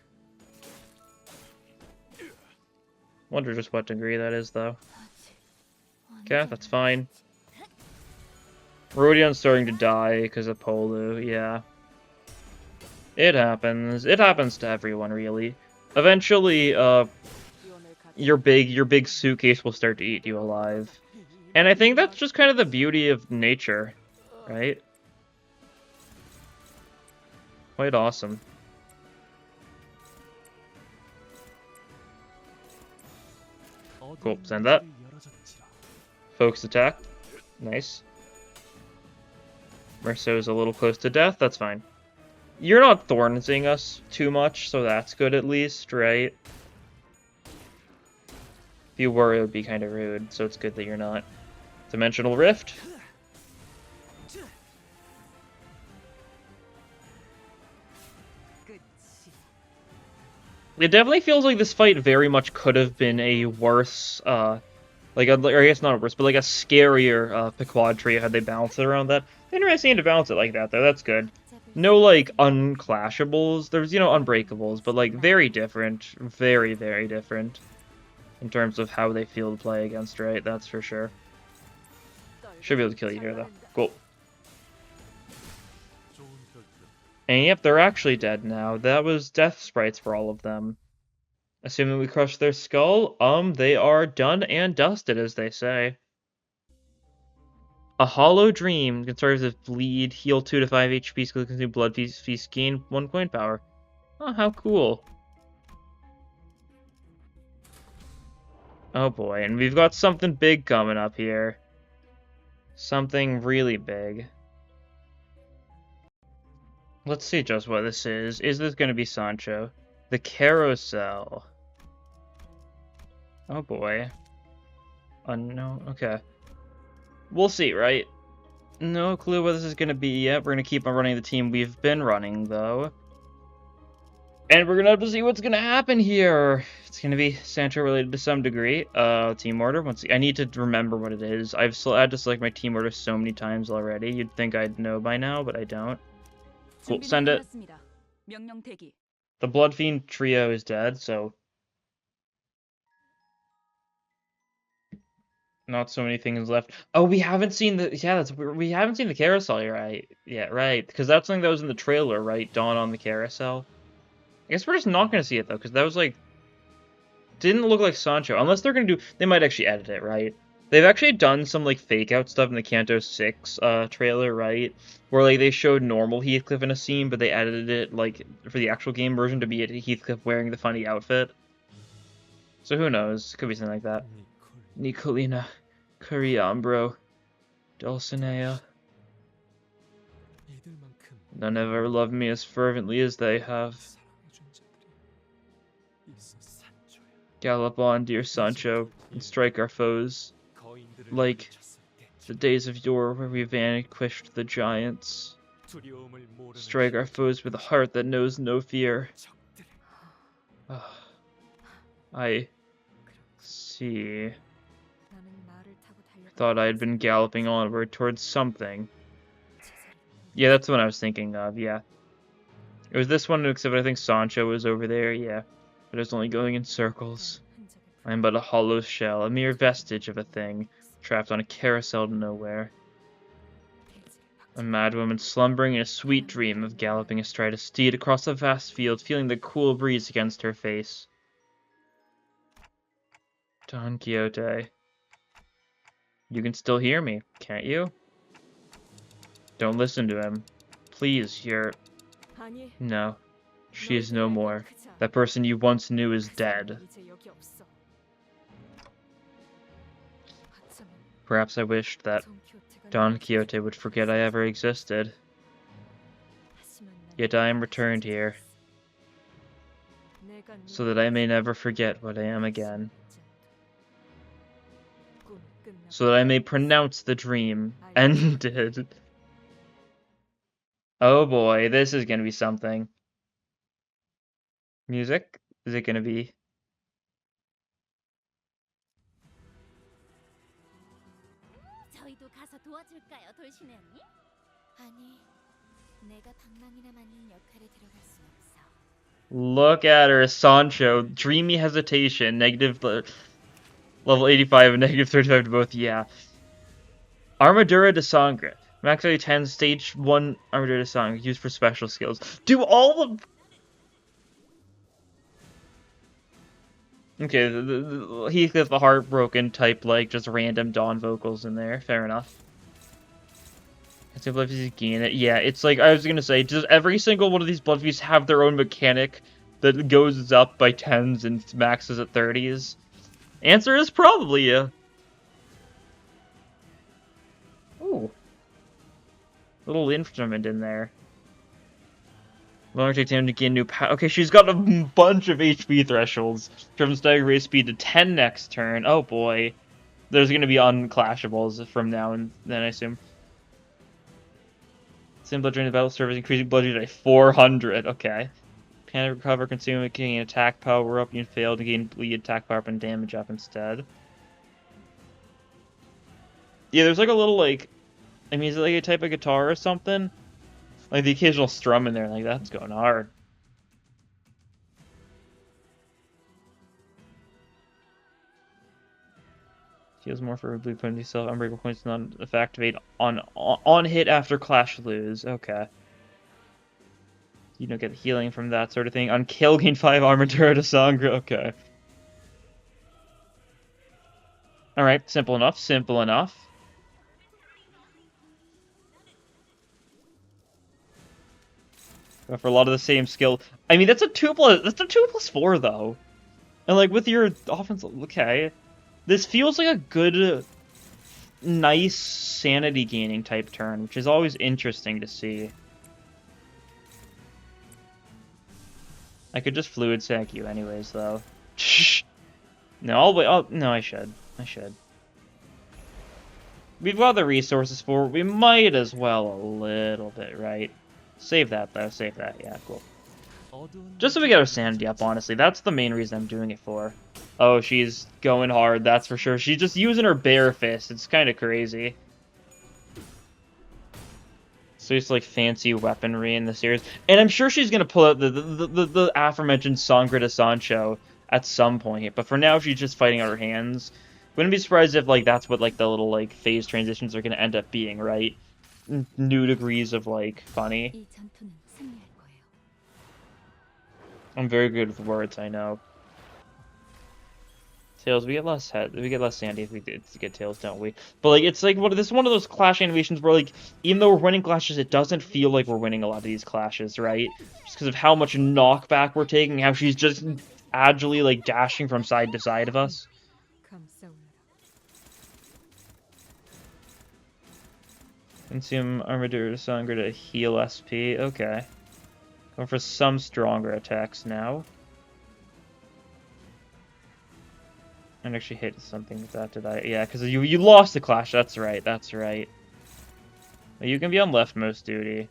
Wonder just what degree that is, though. Okay, that's fine. Rhodion's starting to die because of Polu, yeah. It happens. It happens to everyone, really. Eventually, your big suitcase will start to eat you alive. And I think that's just kind of the beauty of nature, right? Quite awesome. Cool, send that. Focus attack. Nice. Merceau's a little close to death, that's fine. You're not thornsing us too much, so that's good at least, right? If you were, it would be kind of rude, so it's good that you're not. Dimensional Rift. It definitely feels like this fight very much could have been a worse, or I guess not a worse, but like a scarier Pequod tree had they balanced it around that. Interesting to balance it like that, though. That's good. No, like, unclashables. There's, you know, unbreakables, but, like, very different. Very, very different. In terms of how they feel to play against, right? That's for sure. Should be able to kill you here, though. Cool. And yep, they're actually dead now. That was death sprites for all of them. Assuming we crushed their skull, they are done and dusted, as they say. A hollow dream can start with bleed, heal 2 to 5 HP, skill consume blood feast, gain 1 coin power. Oh, how cool. Oh boy, and we've got something big coming up here. Something really big. Let's see just what this is. Is this going to be Sancho? The carousel. Oh boy. Unknown. Okay. We'll see, right? No clue what this is going to be yet. We're going to keep on running the team we've been running, though. And we're gonna have to see what's gonna happen here. It's gonna be Sancho related to some degree. Team order. I need to remember what it is. I've had to select my team order so many times already. You'd think I'd know by now, but I don't. Cool, send it. The bloodfiend trio is dead, so not so many things left. Oh, we haven't seen the we haven't seen the carousel yet, right? Because that's something that was in the trailer, right? Dawn on the carousel. I guess we're just not gonna see it though, because that was like didn't look like Sancho. Unless they're gonna do, they might actually edit it, right? They've actually done some like fake out stuff in the Canto 6 trailer, right? Where like they showed normal Heathcliff in a scene, but they edited it like for the actual game version to be Heathcliff wearing the funny outfit. So who knows? Could be something like that. Nicolina, Curiambro, Dulcinea. None ever loved me as fervently as they have. Gallop on, dear Sancho, and strike our foes, like the days of yore where we vanquished the giants. Strike our foes with a heart that knows no fear. I see. Thought I had been galloping onward towards something. Yeah, that's what I was thinking of, yeah. It was this one, except I think Sancho was over there, yeah. But it was only going in circles. I am but a hollow shell, a mere vestige of a thing, trapped on a carousel to nowhere. A madwoman slumbering in a sweet dream of galloping astride a steed across a vast field, feeling the cool breeze against her face. Don Quixote. You can still hear me, can't you? Don't listen to him. Please, you're... No. She is no more. That person you once knew is dead. Perhaps I wished that Don Quixote would forget I ever existed. Yet I am returned here, so that I may never forget what I am again. So that I may pronounce the dream ended. Oh boy, this is gonna be something. Music? Is it gonna be? Look at her, Sancho. Dreamy hesitation, negative level 85 and negative 35 to both, yeah. Armadura de Sangre. Max value 10, stage 1 Armadura de Sangre, used for special skills. Do all the... Okay, the Heathcliff the Heartbroken type, like, just random Dawn vocals in there. Fair enough. If you gain it, yeah, it's like, I was gonna say, does every single one of these bloodfiends have their own mechanic that goes up by 10s and maxes at 30s? Answer is probably yeah. Ooh. Little instrument in there. Longer takes time to gain new power. Okay, she's got a bunch of HP thresholds. Driven stagger raise speed to 10 next turn. Oh boy. There's gonna be unclashables from now and then, I assume. Same blood drain the battle service, increasing blood drain by 400. Okay. Panic recover, consume, gain attack power up, you fail to gain bleed attack power up and damage up instead. Yeah, there's like a little like, I mean, is it like a type of guitar or something? Like the occasional strum in there, like that's going hard. Heals more for blue point yourself. Unbreakable points not activate on hit after clash lose. Okay. You don't get the healing from that sort of thing. On kill, gain 5 armor turret of Sangre. Okay. Alright, simple enough, simple enough. But for a lot of the same skill. I mean, that's a 2+4 though. And like with your offense, okay. This feels like a good, nice sanity gaining type turn, which is always interesting to see. I could just fluid sack you anyways, though. No, I'll wait. No, I should. We've got the resources for it. We might as well a little bit, right? Save that, though. Save that. Yeah, cool. Just so we get our sanity up, honestly. That's the main reason I'm doing it for. Oh, she's going hard, that's for sure. She's just using her bare fist. It's kind of crazy. So it's like fancy weaponry in the series. And I'm sure she's going to pull out the aforementioned Sangre de Sancho at some point. But for now, she's just fighting out her hands. Wouldn't be surprised if like that's what like the little like phase transitions are going to end up being, right? New degrees of like funny. I'm very good with words, I know. Tails, we get less sandy if we get tails, don't we? But like, it's like this is one of those clash animations where like, even though we're winning clashes, it doesn't feel like we're winning a lot of these clashes, right? Just because of how much knockback we're taking, how she's just agilely like dashing from side to side of us. Consume Armadura Sangre to heal SP. Okay. Going for some stronger attacks now. I actually hit something with that, did I? Yeah, because you lost the clash. That's right, that's right. You can be on leftmost duty.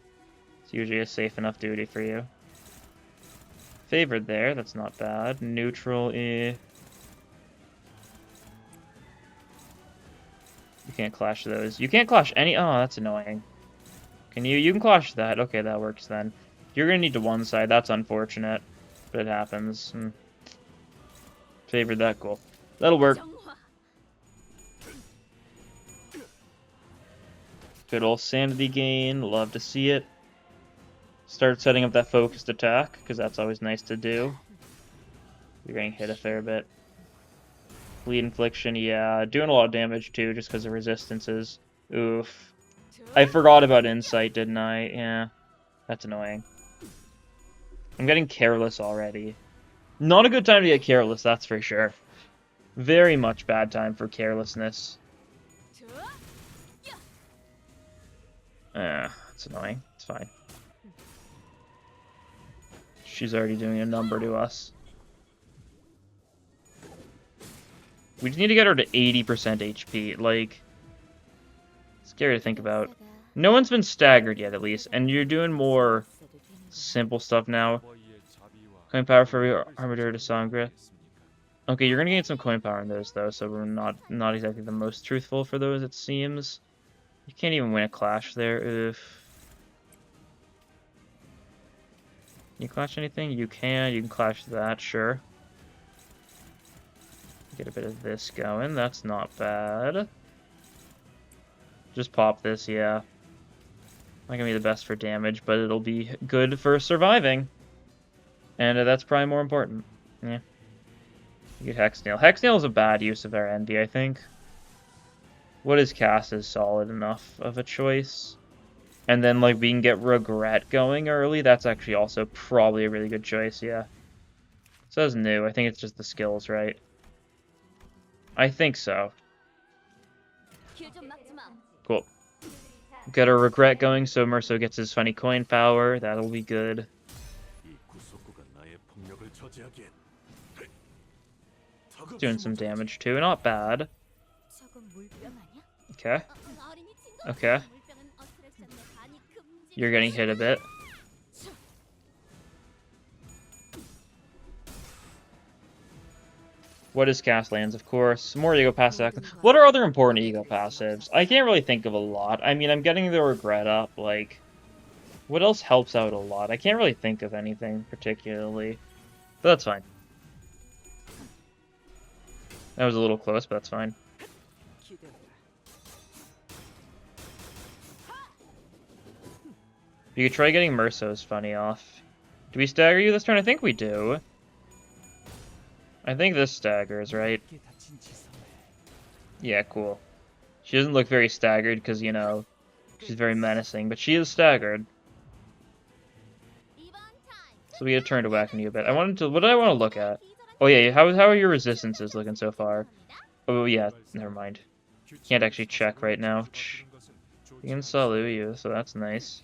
It's usually a safe enough duty for you. Favored there, that's not bad. Neutral, You can't clash those. You can't clash any... Oh, that's annoying. Can you? You can clash that. Okay, that works then. You're gonna need to one side. That's unfortunate. But it happens. Favored that, cool. That'll work. Good old sanity gain. Love to see it. Start setting up that focused attack, because that's always nice to do. You're getting hit a fair bit. Bleed infliction, yeah. Doing a lot of damage, too, just because of resistances. Oof. I forgot about insight, didn't I? Yeah. That's annoying. I'm getting careless already. Not a good time to get careless, that's for sure. Very much bad time for carelessness. That's annoying. It's fine. She's already doing a number to us. We just need to get her to 80% HP. Like, scary to think about. No one's been staggered yet, at least. And you're doing more simple stuff now. Coin power for Armadura de Sangre. Okay, you're gonna gain some coin power in those, though, so we're not exactly the most truthful for those, it seems. You can't even win a clash there. Oof. Can you clash anything? You can clash that, sure. Get a bit of this going, that's not bad. Just pop this, yeah. Not gonna be the best for damage, but it'll be good for surviving. And that's probably more important. Yeah. You get Hexnail. Hexnail is a bad use of our ND, I think. What is cast is solid enough of a choice. And then, like, we can get Regret going early. That's actually also probably a really good choice, yeah. So that's new. I think it's just the skills, right? I think so. Cool. Got a Regret going, so Merso gets his funny coin power. That'll be good. Doing some damage, too. Not bad. Okay. Okay. You're getting hit a bit. What is cast lands, of course. More ego passive. What are other important ego passives? I can't really think of a lot. I mean, I'm getting the Regret up, like... What else helps out a lot? I can't really think of anything particularly. But that's fine. That was a little close, but that's fine. You could try getting Merso's funny off. Do we stagger you this turn? I think we do. I think this staggers, right? Yeah, cool. She doesn't look very staggered because, you know, she's very menacing, but she is staggered. So we get a turn to whack you a bit. What did I want to look at? Oh yeah, how are your resistances looking so far? Oh yeah, never mind. Can't actually check right now. You can salute you, so that's nice.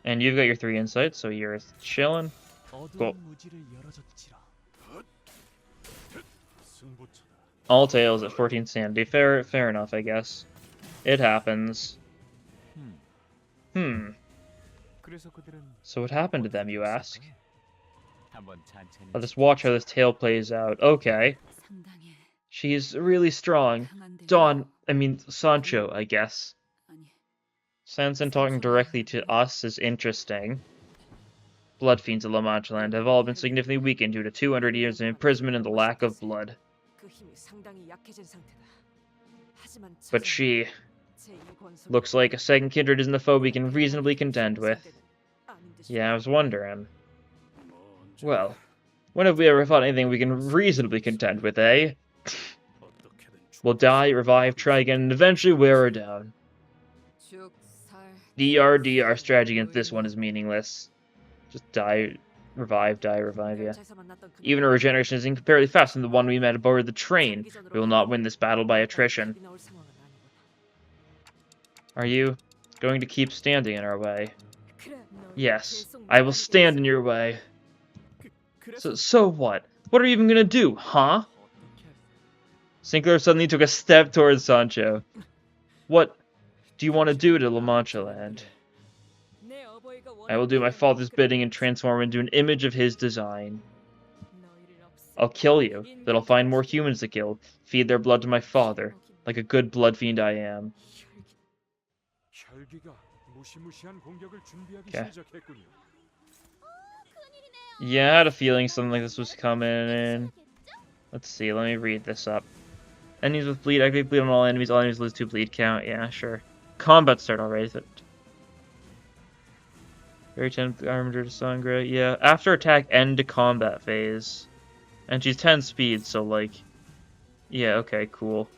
And you've got your 3 insights, so you're chilling. Cool. All tails at 14 sanity. Fair enough, I guess. It happens. So what happened to them, you ask? Let us watch how this tale plays out. Okay. She's really strong. Sancho, I guess. Sanson talking directly to us is interesting. Bloodfiends of Manchaland have all been significantly weakened due to 200 years of imprisonment and the lack of blood. But she looks like a second kindred isn't a foe we can reasonably contend with. Yeah, I was wondering. Well, when have we ever fought anything we can reasonably contend with, eh? We'll die, revive, try again, and eventually wear her down. DRD, our strategy against this one is meaningless. Just die, revive, yeah. Even our regeneration is incomparably faster than the one we met aboard the train. We will not win this battle by attrition. Are you going to keep standing in our way? Yes, I will stand in your way. So what? What are you even gonna do, huh? Sinclair suddenly took a step towards Sancho. What do you want to do to Manchaland? I will do my father's bidding and transform into an image of his design. I'll kill you, then I'll find more humans to kill, feed their blood to my father, like a good bloodfiend I am. Okay. Yeah, I had a feeling something like this was coming in. Let's see, let me read this up. Enemies with bleed, activate bleed on all enemies lose 2 bleed count. Yeah, sure. Combat start already. Very 10 armor to Sangre. Yeah, after attack, end to combat phase. And she's 10 speed, so like... Yeah, okay, cool.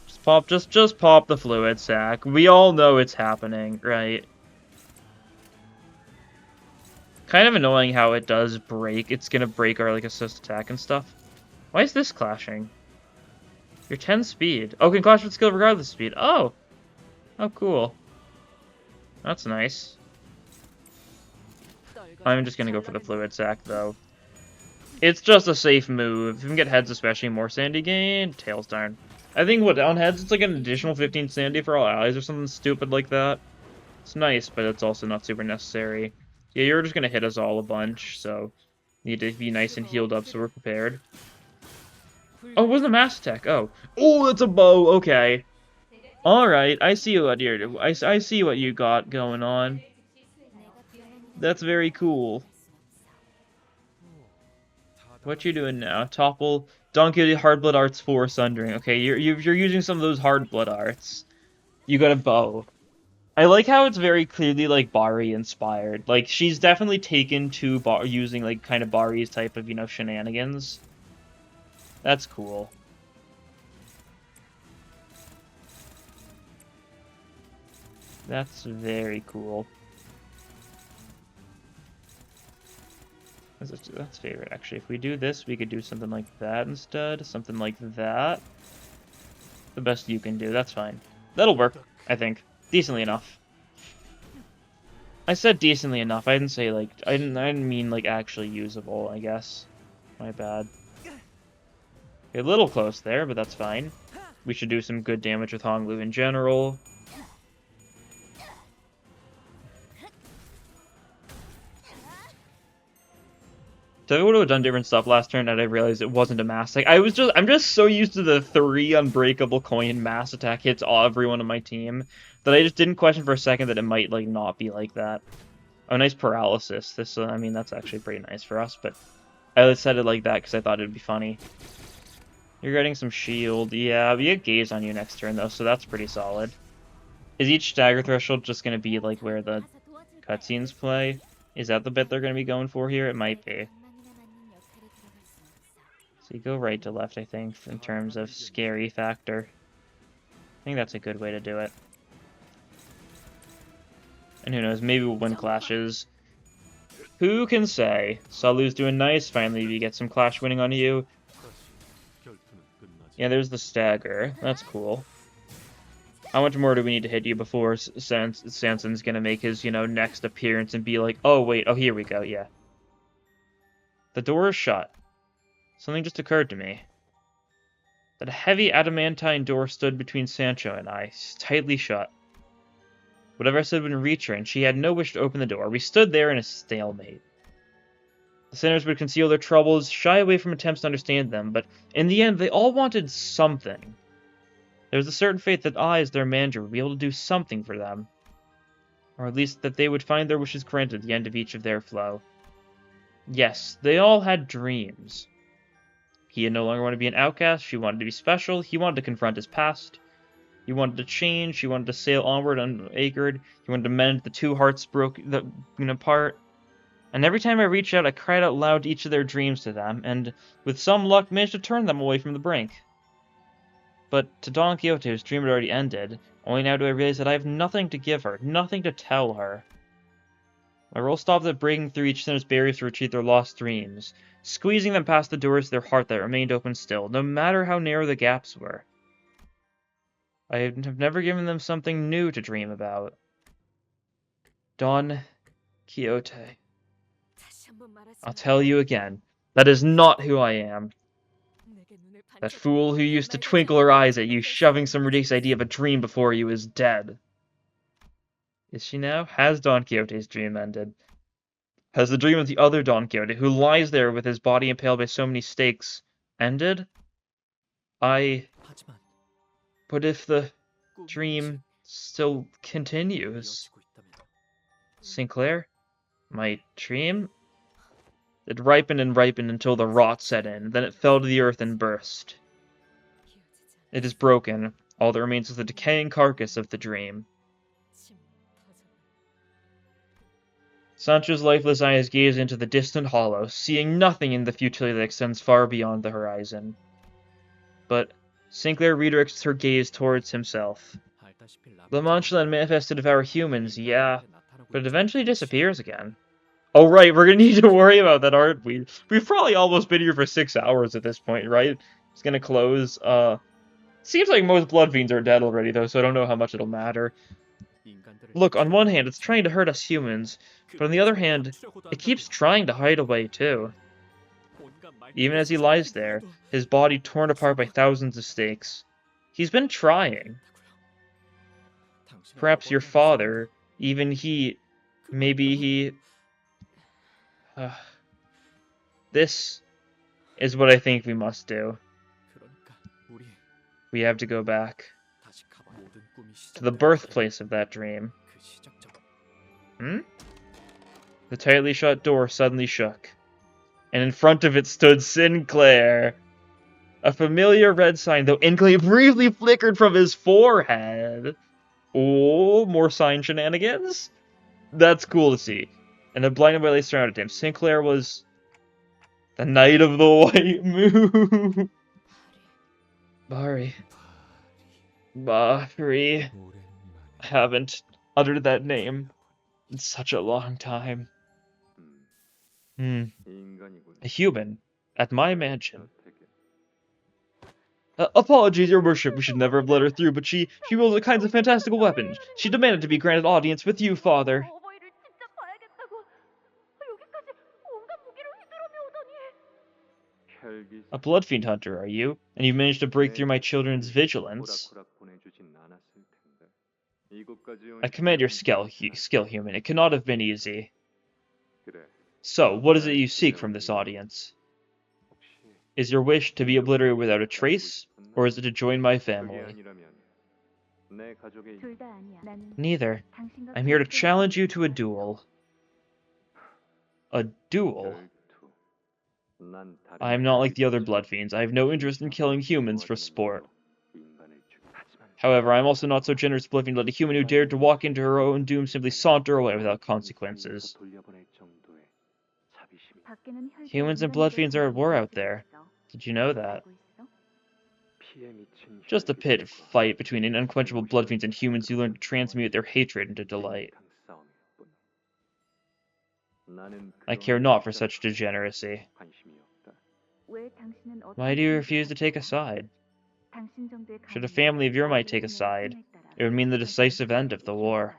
Just pop the fluid sac. We all know it's happening, right? Kind of annoying how it does break. It's gonna break our like assist attack and stuff. Why is this clashing? You're 10 speed. Oh, can clash with skill regardless of speed. Oh! Oh, cool. That's nice. I'm just gonna go for the fluid sac, though. It's just a safe move. If you can get heads especially, more sandy gain. Tails, darn. I think what on heads it's like an additional 15 sandy for all allies or something stupid like that. It's nice, but it's also not super necessary. Yeah, you're just gonna hit us all a bunch, so need to be nice and healed up so we're prepared. Oh, it wasn't a mass attack. Oh, it's a bow. Okay. All right, I see what I see what you got going on. That's very cool. What you doing now? Topple, Donkey Hard Blood Arts 4 Sundering. Okay, you're using some of those Hard Blood Arts. You got a bow. I like how it's very clearly like Bari inspired. Like she's definitely taken to using like kind of Bari's type of shenanigans. That's cool. That's very cool. That's favorite, actually. If we do this, we could do something like that instead. Something like that. The best you can do. That's fine. That'll work, I think. Decently enough. I said decently enough. I didn't say, like... I didn't mean, like, actually usable, I guess. My bad. Okay, a little close there, but that's fine. We should do some good damage with Honglu in general. So I would have done different stuff last turn, and I realized it wasn't a mass attack. I'm just so used to the 3 unbreakable coin mass attack hits everyone on my team that I just didn't question for a second that it might like not be like that. Oh, nice paralysis. This, I mean, that's actually pretty nice for us, but I said it like that because I thought it'd be funny. You're getting some shield. Yeah, we get gaze on you next turn though, so that's pretty solid. Is each stagger threshold just gonna be like where the cutscenes play? Is that the bit they're gonna be going for here? It might be. So you go right to left, I think, in terms of scary factor. I think that's a good way to do it. And who knows, maybe we'll win clashes. Who can say? Salu's doing nice, finally we get some clash winning on you. Yeah, there's the stagger. That's cool. How much more do we need to hit you before Sanson's gonna make his, next appearance and be like, oh wait, oh here we go, yeah. The door is shut. Something just occurred to me. That a heavy adamantine door stood between Sancho and I, tightly shut. Whatever I said wouldn't reach her, and she had no wish to open the door. We stood there in a stalemate. The sinners would conceal their troubles, shy away from attempts to understand them, but in the end, they all wanted something. There was a certain faith that I, as their manager, would be able to do something for them. Or at least that they would find their wishes granted at the end of each of their flow. Yes, they all had dreams. He had no longer wanted to be an outcast, she wanted to be special, he wanted to confront his past. He wanted to change, he wanted to sail onward unanchored, he wanted to mend the two hearts broken apart. And every time I reached out, I cried out loud each of their dreams to them, and with some luck managed to turn them away from the brink. But to Don Quixote, whose dream had already ended, only now do I realize that I have nothing to give her, nothing to tell her. My role stopped at breaking through each sinner's barriers to retrieve their lost dreams, squeezing them past the doors to their heart that remained open still, no matter how narrow the gaps were. I have never given them something new to dream about. Don Quixote. I'll tell you again, that is not who I am. That fool who used to twinkle her eyes at you, shoving some ridiculous idea of a dream before you, is dead. Is she now? Has Don Quixote's dream ended? Has the dream of the other Don Quixote, who lies there with his body impaled by so many stakes, ended? But if the dream still continues... Sinclair? My dream? It ripened and ripened until the rot set in, then it fell to the earth and burst. It is broken. All that remains is the decaying carcass of the dream. Sancho's lifeless eyes gaze into the distant hollow, seeing nothing in the futility that extends far beyond the horizon. But Sinclair redirects her gaze towards himself. The Manchaland manifests to devour humans, yeah, but it eventually disappears again. Oh right, we're gonna need to worry about that, aren't we? We've probably almost been here for 6 hours at this point, right? It's gonna close. Seems like most bloodfiends are dead already, though, so I don't know how much it'll matter. Look, on one hand, it's trying to hurt us humans, but on the other hand, it keeps trying to hide away, too. Even as he lies there, his body torn apart by thousands of stakes. He's been trying. Perhaps your father, even he... maybe he... This is what I think we must do. We have to go back to the birthplace of that dream. The tightly shut door suddenly shook, and in front of it stood Sinclair. A familiar red sign, though inkling, briefly flickered from his forehead. Oh, more sign shenanigans? That's cool to see. And a blinding light surrounded him. Sinclair was the Knight of the White Moon. Bari. Bari. I haven't uttered that name in such a long time. A human at my mansion. Apologies, your worship, we should never have let her through, but she wields all kinds of fantastical weapons. She demanded to be granted audience with you, father. A bloodfiend hunter, are you? And you managed to break through my children's vigilance? I commend your skill, human. It cannot have been easy. So, what is it you seek from this audience? Is your wish to be obliterated without a trace, or is it to join my family? Neither. I'm here to challenge you to a duel. A duel? I am not like the other bloodfiends. I have no interest in killing humans for sport. However, I am also not so generous bloodfiend to let a human who dared to walk into her own doom simply saunter away without consequences. Humans and bloodfiends are at war out there. Did you know that? Just a pit fight between unquenchable bloodfiends and humans who learn to transmute their hatred into delight. I care not for such degeneracy. Why do you refuse to take a side? Should a family of your might take a side, it would mean the decisive end of the war.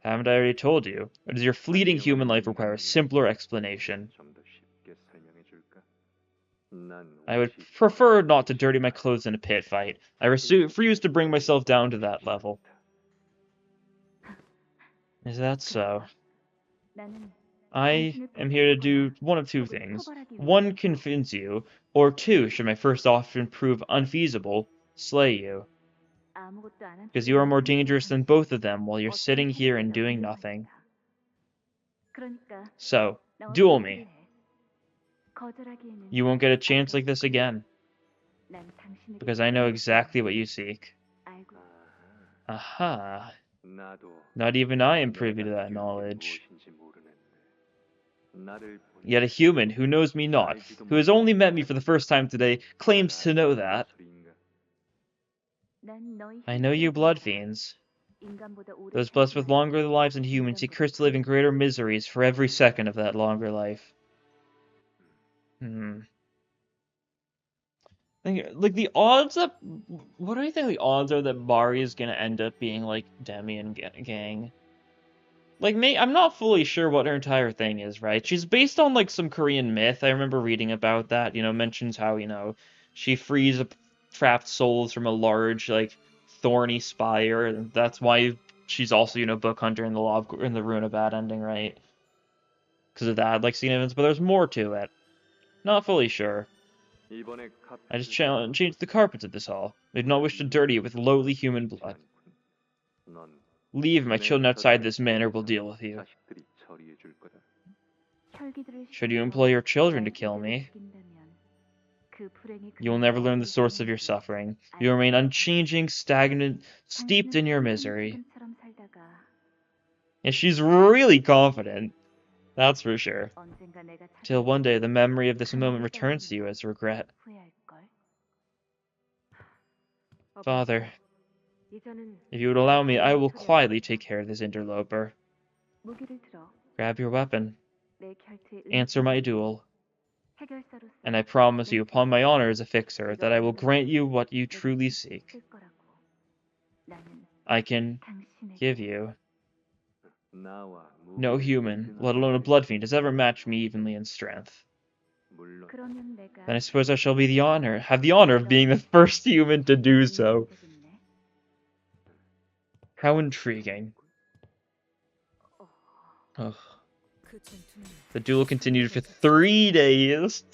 Haven't I already told you? Or does your fleeting human life require a simpler explanation? I would prefer not to dirty my clothes in a pit fight. I refuse to bring myself down to that level. Is that so? I am here to do one of two things. One, convince you, or two, should my first option prove unfeasible, slay you. Because you are more dangerous than both of them while you're sitting here and doing nothing. So, duel me. You won't get a chance like this again. Because I know exactly what you seek. Aha. Not even I am privy to that knowledge. Yet a human who knows me not, who has only met me for the first time today, claims to know that. I know you bloodfiends. Those blessed with longer lives than humans seek cursed to live in greater miseries for every second of that longer life. Like, the odds that... What do you think the odds are that Bari is gonna end up being, like, Demi and gang? Like, I'm not fully sure what her entire thing is, right? She's based on, like, some Korean myth. I remember reading about that, mentions how, she frees up trapped souls from a large, like, thorny spire, and that's why she's also, book hunter in the Rune of Bad ending, right? Because of that, like, significance, but there's more to it. Not fully sure. I just changed the carpets of this hall. I do not wish to dirty it with lowly human blood. Leave my children outside this manor will deal with you. Should you employ your children to kill me, you will never learn the source of your suffering. You remain unchanging, stagnant, steeped in your misery. And she's really confident. That's for sure. Till one day the memory of this moment returns to you as regret. Father, if you would allow me, I will quietly take care of this interloper. Grab your weapon. Answer my duel. And I promise you, upon my honor as a fixer, that I will grant you what you truly seek. I can give you. No human, let alone a bloodfiend, has ever matched me evenly in strength. Then I suppose I shall have the honor of being the first human to do so. How intriguing. Ugh. The duel continued for 3 days.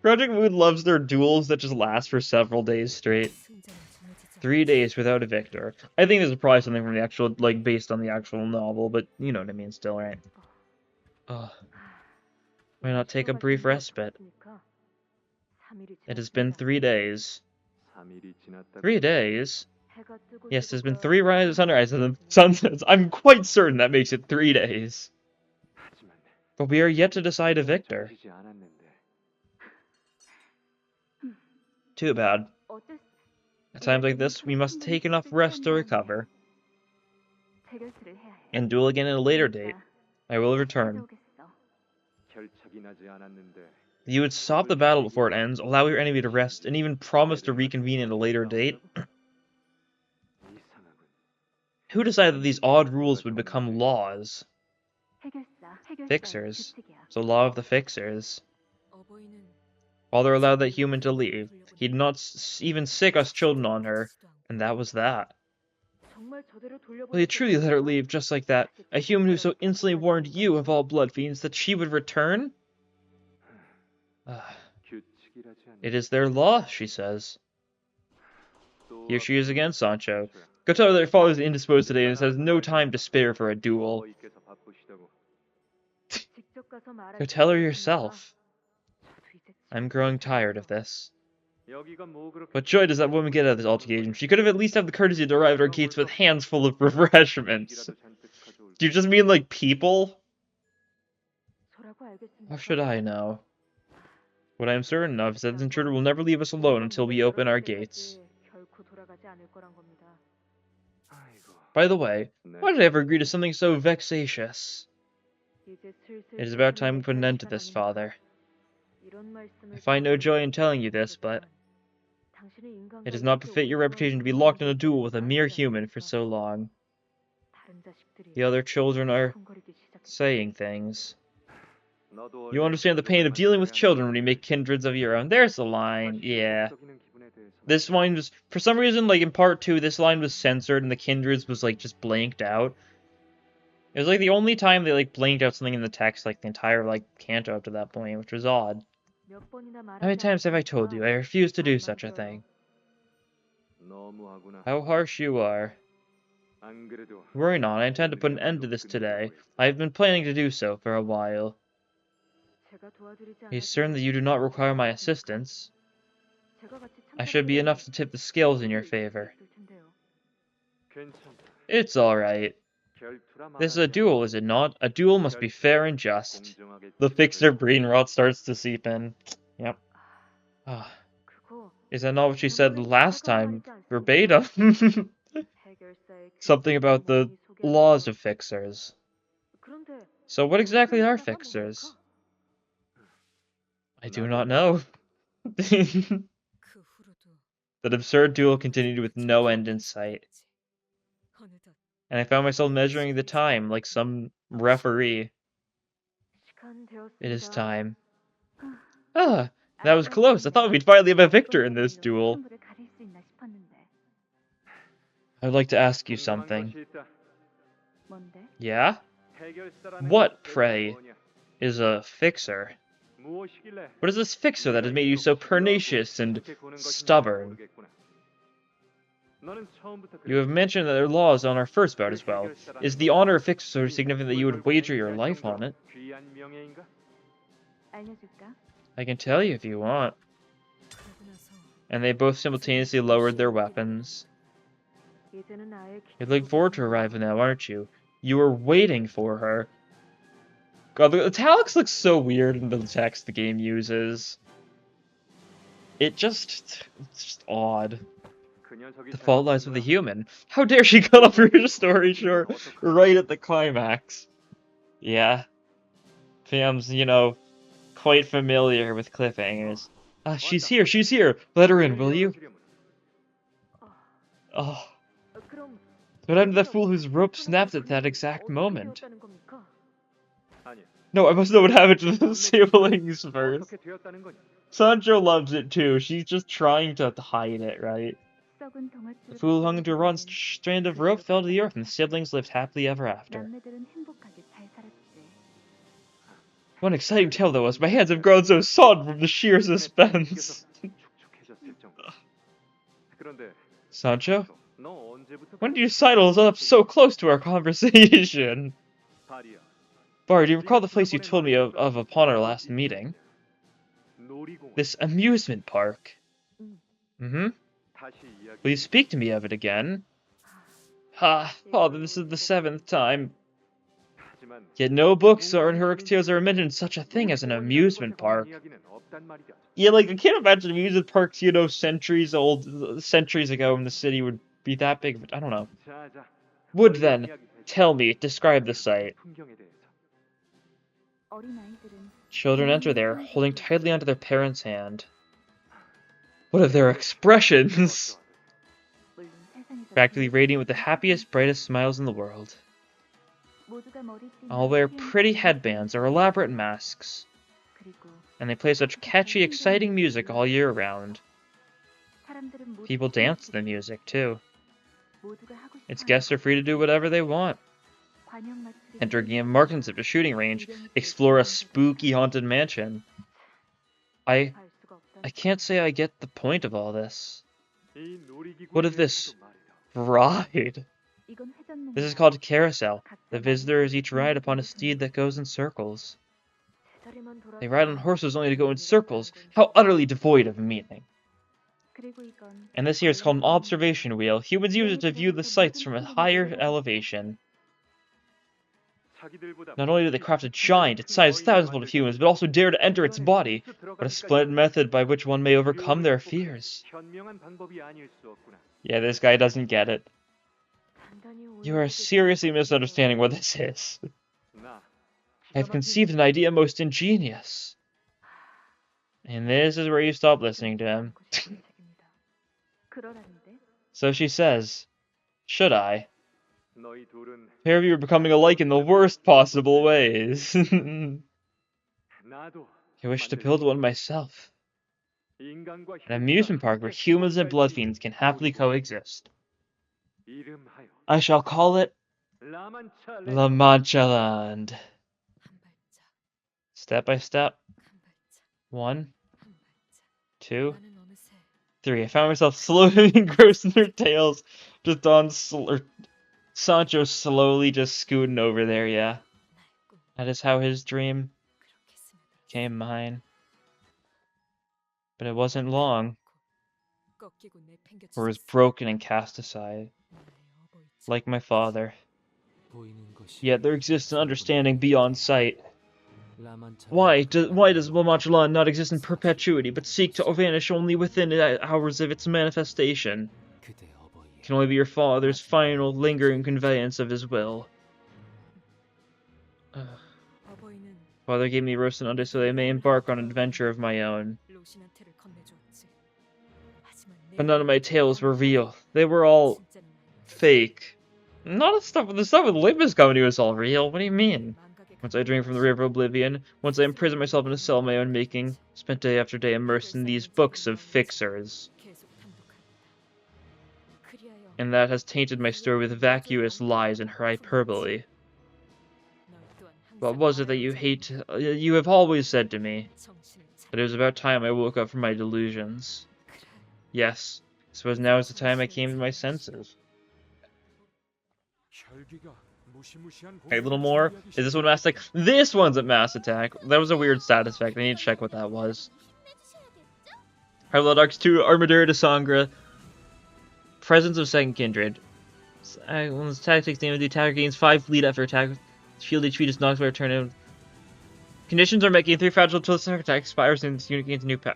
Project Moon loves their duels that just last for several days straight. 3 days without a victor. I think this is probably something from the actual, like, based on the actual novel, but you know what I mean still, right? Ugh. Why not take a brief respite? It has been 3 days. 3 days? Yes, there's been 3 rises, sunrises, and sunsets. I'm quite certain that makes it 3 days. But we are yet to decide a victor. Too bad. At times like this, we must take enough rest to recover. And duel again at a later date. I will return. You would stop the battle before it ends, allow your enemy to rest, and even promise to reconvene at a later date? Who decided that these odd rules would become laws? Fixers. The law of the fixers. Father allowed that human to leave. He did not even sick us children on her, and that was that. Will he truly let her leave just like that? A human who so instantly warned you of all bloodfiends that she would return? It is their law, she says. Here she is again, Sancho. Go tell her that your father is indisposed today and has no time to spare for a duel. Go tell her yourself. I'm growing tired of this. What joy does that woman get out of this altercation? She could have at least had the courtesy to arrive at our gates with hands full of refreshments. Do you just mean, like, people? How should I know? What I am certain of is that this intruder will never leave us alone until we open our gates. By the way, why did I ever agree to something so vexatious? It is about time we put an end to this, Father. I find no joy in telling you this, but it does not befit your reputation to be locked in a duel with a mere human for so long. The other children are saying things. You understand the pain of dealing with children when you make kindreds of your own. There's the line, yeah. This line was, for some reason, like in part 2, this line was censored and the kindreds was like just blanked out. It was like the only time they like blanked out something in the text like the entire like Canto up to that point, which was odd. How many times have I told you I refuse to do such a thing? How harsh you are. Worry not, I intend to put an end to this today. I have been planning to do so for a while. Are you certain that you do not require my assistance? I should be enough to tip the scales in your favor. It's alright. This is a duel, is it not? A duel must be fair and just. The fixer brain rot starts to seep in. Yep. Ah. Is that not what she said last time? Verbatim? Something about the laws of fixers. So what exactly are fixers? I do not know. That absurd duel continued with no end in sight. And I found myself measuring the time like some referee. It is time. Ah, that was close. I thought we'd finally have a victor in this duel. I'd like to ask you something. Yeah? What, pray, is a fixer? What is this fixer that has made you so pernicious and stubborn? You have mentioned that there are laws on our first bout as well. Is the honor of fixer so significant that you would wager your life on it? I can tell you if you want. And they both simultaneously lowered their weapons. You're looking forward to arriving now, aren't you? You were waiting for her. God, the italics look so weird in the text the game uses. It's just odd. The fault lies with the human. How dare she cut off her story short right at the climax? Yeah. Pam's, quite familiar with cliffhangers. She's here, she's here! Let her in, will you? Oh. But I'm the fool whose rope snapped at that exact moment. No, I must know what happened to the siblings first. Sancho loves it too. She's just trying to hide it, right? The fool who hung into a rotten strand of rope fell to the earth, and the siblings lived happily ever after. What an exciting tale that was. My hands have grown so sodden from the sheer suspense. Sancho? When did you sidle up so close to our conversation? Bari, do you recall the place you told me of upon our last meeting? This amusement park. Mm-hmm. Will you speak to me of it again? Father, this is the 7th time. Yet no books or heroic tales are mentioned such a thing as an amusement park. Yeah, like, I can't imagine amusement parks, centuries ago in the city would be that big, but I don't know. Would then, tell me, describe the site. Children enter there, holding tightly onto their parents' hand. What of their expressions? Practically radiant with the happiest, brightest smiles in the world. All wear pretty headbands or elaborate masks. And they play such catchy, exciting music all year round. People dance to the music, too. Its guests are free to do whatever they want. Enter a game of marksmanship at a shooting range. Explore a spooky haunted mansion. I can't say I get the point of all this. What of this ride? This is called a carousel. The visitors each ride upon a steed that goes in circles. They ride on horses only to go in circles. How utterly devoid of meaning. And this here is called an observation wheel. Humans use it to view the sights from a higher elevation. Not only do they craft a giant, its size thousands of humans, but also dare to enter its body. What a splendid method by which one may overcome their fears. Yeah, this guy doesn't get it. You are seriously misunderstanding what this is. I have conceived an idea most ingenious. And this is where you stop listening to him. So she says, should I? Pair of you are becoming alike in the worst possible ways. I wish to build one myself. An amusement park where humans and bloodfiends can happily coexist. I shall call it La Manchaland. Step by step. 1, 2, 3. I found myself slowly engrossed in their tails. Just on Sancho slowly just scooting over there, yeah. That is how his dream became mine. But it wasn't long, for it was broken and cast aside, like my father. Yet there exists an understanding beyond sight. Why does Manchaland not exist in perpetuity, but seek to vanish only within hours of its manifestation? It can only be your father's final, lingering conveyance of his will. Father gave me roast and under so they may embark on an adventure of my own. But none of my tales were real. They were all fake. The stuff with Limbus Company was all real. What do you mean? Once I drank from the river of oblivion, once I imprisoned myself in a cell of my own making, spent day after day immersed in these books of fixers. And that has tainted my story with vacuous lies and hyperbole. What was it that you hate? You have always said to me that it was about time I woke up from my delusions. Yes, I suppose now is the time I came to my senses. Okay, a little more. Is this one Mass Attack? This one's at Mass Attack. That was a weird status effect. I need to check what that was. Parallel Darks 2, Armadura de Sangre. Presence of Second Kindred. When this attack takes damage, the attacker gains 5 bleed after attack. Shield HP just knocks by return. Conditions are met, gain 3 fragile until the second attack expires and this unit gains a new power.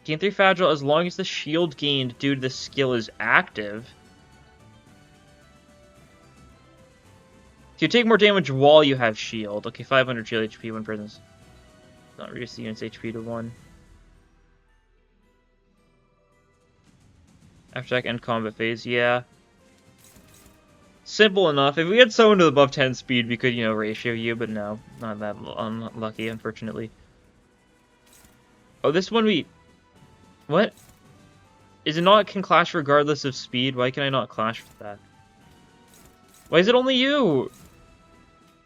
Gain 3 fragile as long as the shield gained due to the skill is active. You take more damage while you have shield. Okay, 500 shield HP when presence. Not reduce the unit's HP to 1. After attack end combat phase, yeah. Simple enough. If we had someone with above 10 speed, we could, you know, ratio you, but no. Not that unlucky, unfortunately. Oh, this one we... What? Is it not can clash regardless of speed? Why can I not clash with that? Why is it only you?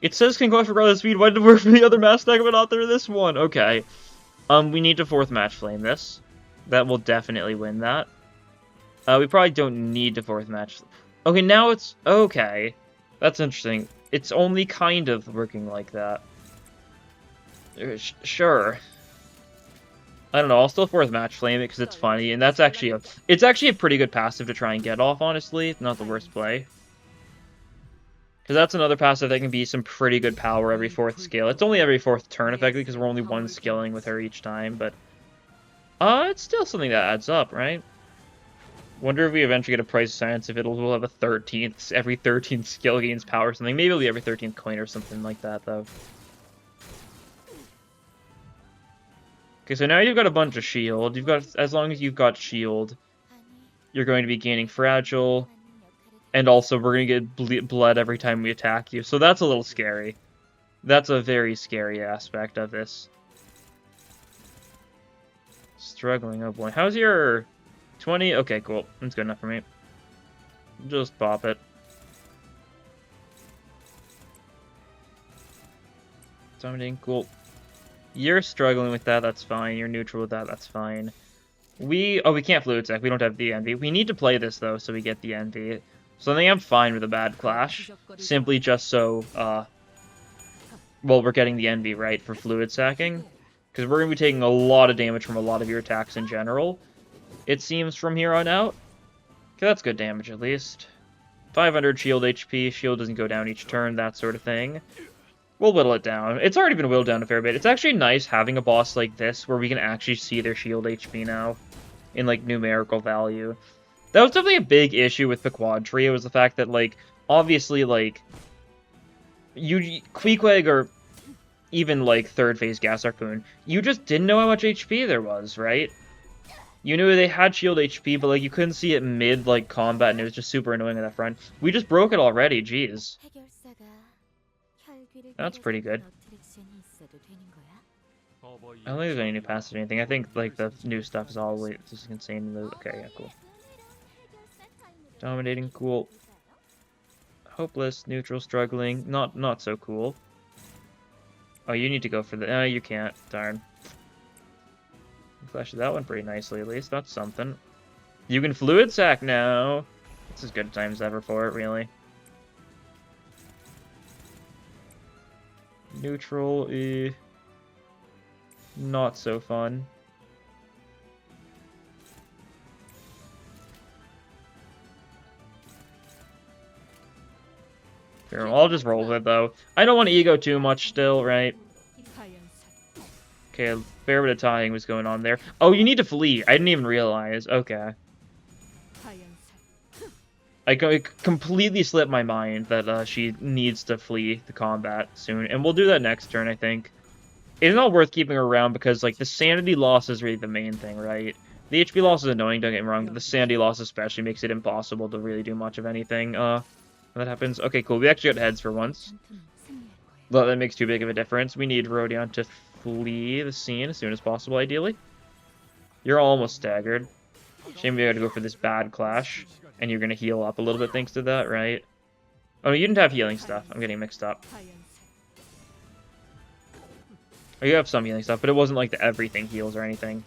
It says can clash regardless of speed. Why did it work for the other Mass Attack but not for this one? Okay. We need to 4th match flame this. That will definitely win that. We probably don't need to 4th match. Okay, now it's... Okay. That's interesting. It's only kind of working like that. Sure. I don't know, I'll still 4th match flame it because it's funny, and that's actually a... It's actually a pretty good passive to try and get off, honestly. Not the worst play. Because that's another passive that can be some pretty good power every 4th skill. It's only every 4th turn, effectively, because we're only 1 skilling with her each time, but... it's still something that adds up, right? Wonder if we eventually get a Price of Science, if we'll have a 13th... Every 13th skill gains power or something. Maybe it'll be every 13th coin or something like that, though. Okay, so now you've got a bunch of shield. You've got, as long as you've got shield, you're going to be gaining fragile, and also we're going to get blood every time we attack you. So that's a little scary. That's a very scary aspect of this. Struggling, oh boy. How's your 20? Okay, cool. That's good enough for me. Just pop it. Summoning, cool. You're struggling with that, that's fine. You're neutral with that, that's fine. We can't Fluid Sec, we don't have the envy. We need to play this, though, so we get the envy. So I think I'm fine with a bad clash. Simply just so, well, we're getting the envy, right, for Fluid Sacking. Because we're going to be taking a lot of damage from a lot of your attacks in general, it seems, from here on out. Okay, that's good damage, at least. 500 shield HP, shield doesn't go down each turn, that sort of thing. We'll whittle it down. It's already been whittled down a fair bit. It's actually nice having a boss like this where we can actually see their shield HP now in, like, numerical value. That was definitely a big issue with the Quad Trio, was the fact that, like, obviously, like, Queequeg or even, like, third phase Gas Harpoon, you just didn't know how much HP there was, right? You knew they had shield HP, but, like, you couldn't see it mid, like, combat, and it was just super annoying on that front. We just broke it already, jeez. That's pretty good. I don't think there's any new passive or anything. I think, like, the new stuff is always just insane. Okay, yeah, cool. Dominating, cool. Hopeless, neutral, struggling, not so cool. Oh, you need to go for the... No, you can't. Darn. Flashes that one pretty nicely, at least. That's something. You can fluid sack now. It's as good a time as ever for it, really. Neutral, not so fun. Here, I'll just roll with it, though. I don't want to ego too much still, right? Okay, a fair bit of tying was going on there. Oh, you need to flee. I didn't even realize. Okay. It completely slipped my mind that she needs to flee the combat soon. And we'll do that next turn, I think. It's not worth keeping her around because, like, the sanity loss is really the main thing, right? The HP loss is annoying, don't get me wrong, but the sanity loss especially makes it impossible to really do much of anything. When that happens. Okay, cool. We actually got heads for once. But that makes too big of a difference. We need Rodion to flee the scene as soon as possible, ideally. You're almost staggered. Shame we had to go for this bad clash. And you're going to heal up a little bit thanks to that, right? Oh, you didn't have healing stuff. I'm getting mixed up. Oh, you have some healing stuff, but it wasn't like the everything heals or anything.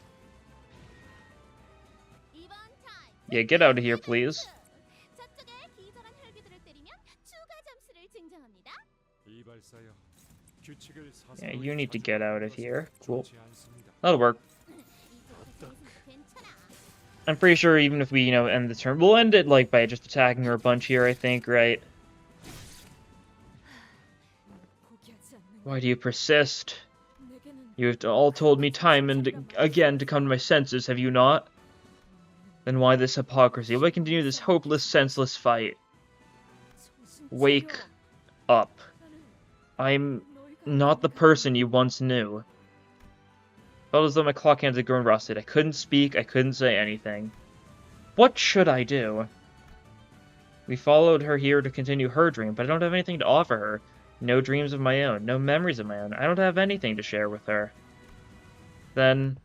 Yeah, get out of here, please. Yeah, you need to get out of here. Cool. That'll work. I'm pretty sure even if we, you know, end the turn, we'll end it, like, by just attacking her a bunch here, I think, right? Why do you persist? You have all told me time and again to come to my senses, have you not? Then why this hypocrisy? Why continue this hopeless, senseless fight? Wake up. I'm not the person you once knew. Felt as though my clock hands had grown rusted. I couldn't speak, I couldn't say anything. What should I do? We followed her here to continue her dream, but I don't have anything to offer her. No dreams of my own, no memories of my own. I don't have anything to share with her. Then,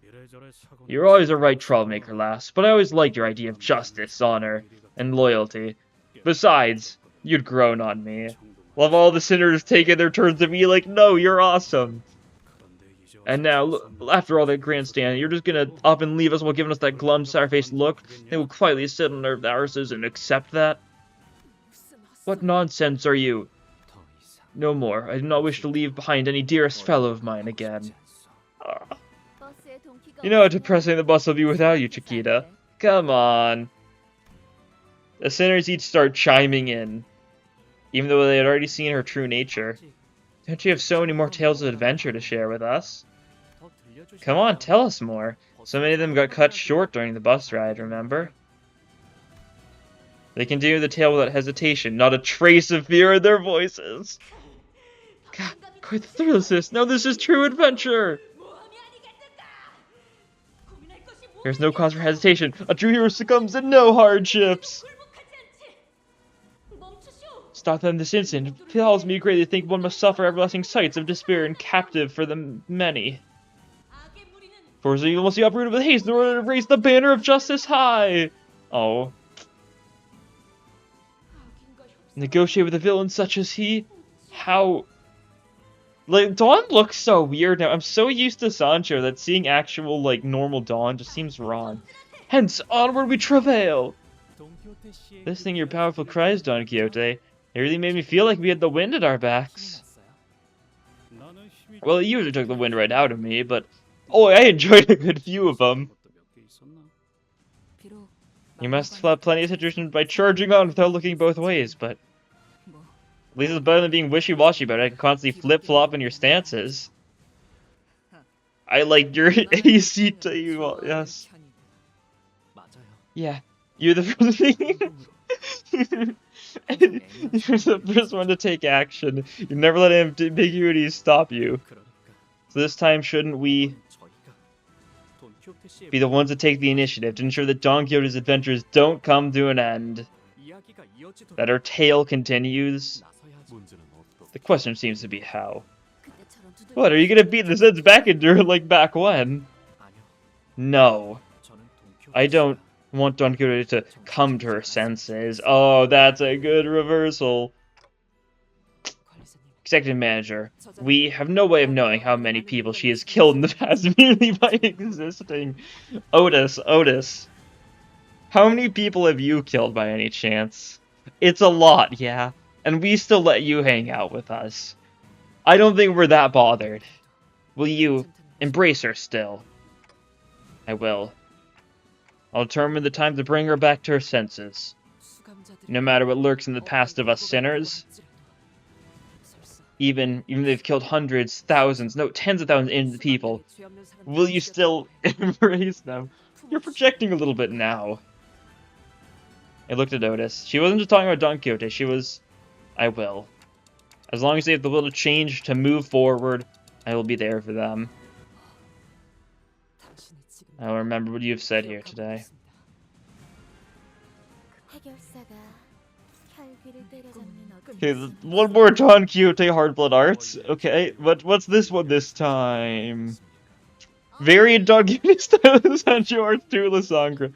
you're always a right troublemaker, lass, but I always liked your idea of justice, honor, and loyalty. Besides, you'd grown on me. Love all the sinners taking their turns to be like, no, you're awesome. And now, after all that grandstand, you're just gonna up and leave us while giving us that glum, sour-faced look, and we'll quietly sit on our arses and accept that? What nonsense are you? No more. I do not wish to leave behind any dearest fellow of mine again. You know how depressing the bus will be without you, Chiquita. Come on. The sinners each start chiming in, even though they had already seen her true nature. Don't you have so many more tales of adventure to share with us? Come on, tell us more. So many of them got cut short during the bus ride, remember? They continue the tale without hesitation, not a trace of fear in their voices. God, quite the thrill is this. Now this is true adventure! There's no cause for hesitation. A true hero succumbs to no hardships. Stop them this instant. It fills me greatly to think one must suffer everlasting sights of despair and captive for the many. For the evil must be uprooted with haste in order to raise the banner of justice high. Oh. Negotiate with a villain such as he? How? Like, Dawn looks so weird now. I'm so used to Sancho that seeing actual, like, normal Dawn just seems wrong. Hence, onward we travail! Listening to your powerful cries, Don Quixote, it really made me feel like we had the wind at our backs. Well, it usually took the wind right out of me, but... Oh, I enjoyed a good few of them. You must have had plenty of situations by charging on without looking both ways, but... At least it's better than being wishy-washy about it. I can constantly flip-flop in your stances. I like your AC to you all, yes. Yeah, you're the first You're the first one to take action. You never let ambiguities stop you. So this time, shouldn't we be the ones that take the initiative to ensure that Don Quixote's adventures don't come to an end? That our tale continues? The question seems to be how. What, are you gonna beat the Zeds back into her like back when? No. I don't Want Don Quixote to come to her senses. Oh, that's a good reversal. Executive manager. We have no way of knowing how many people she has killed in the past merely by existing. Otis. How many people have you killed by any chance? It's a lot, yeah. And we still let you hang out with us. I don't think we're that bothered. Will you embrace her still? I will. I'll determine the time to bring her back to her senses. No matter what lurks in the past of us sinners, even if they've killed hundreds, thousands, no, tens of thousands of innocent people, will you still embrace them? You're projecting a little bit now. I looked at Otis. She wasn't just talking about Don Quixote, she was... I will. As long as they have the will to change, to move forward, I will be there for them. I will remember what you have said here today. Okay, one more Don Quixote Hardblood Arts. Okay, but what's this one this time? Variant Don Quixote style Sancho Arts 2 La Sangre.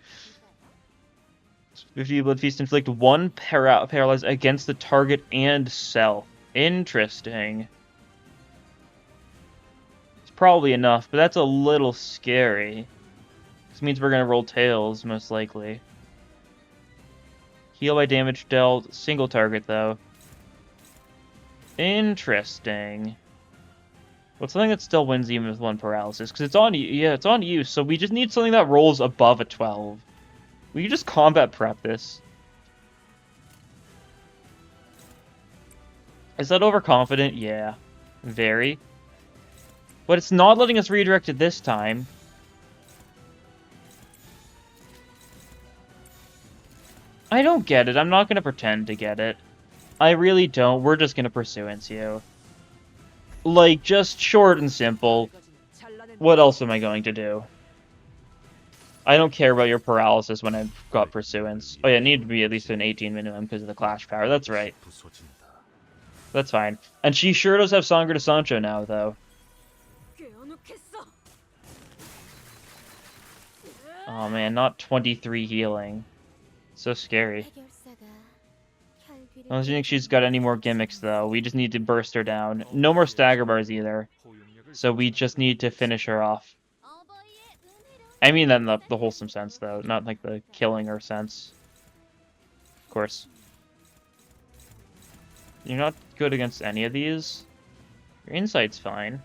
50 Blood Feast inflict 1 paralyze against the target and self. Interesting. It's probably enough, but that's a little scary. This means we're gonna roll tails, most likely. Heal by damage dealt, single target though. Interesting. What's something that still wins even with 1 paralysis? Because it's on you. Yeah, it's on you. So we just need something that rolls above a 12. We can just combat prep this. Is that overconfident? Yeah. Very. But it's not letting us redirect it this time. I don't get it. I'm not going to pretend to get it. I really don't. We're just going to pursuance you. Like, just short and simple. What else am I going to do? I don't care about your paralysis when I've got pursuance. Oh yeah, it needed to be at least an 18 minimum because of the clash power. That's right. That's fine. And she sure does have Sangre de Sancho now, though. Oh man, not 23 healing. So scary. I don't think she's got any more gimmicks, though. We just need to burst her down. No more stagger bars, either. So we just need to finish her off. I mean that in the wholesome sense, though. Not like the killing her sense. Of course. You're not good against any of these. Your insight's fine.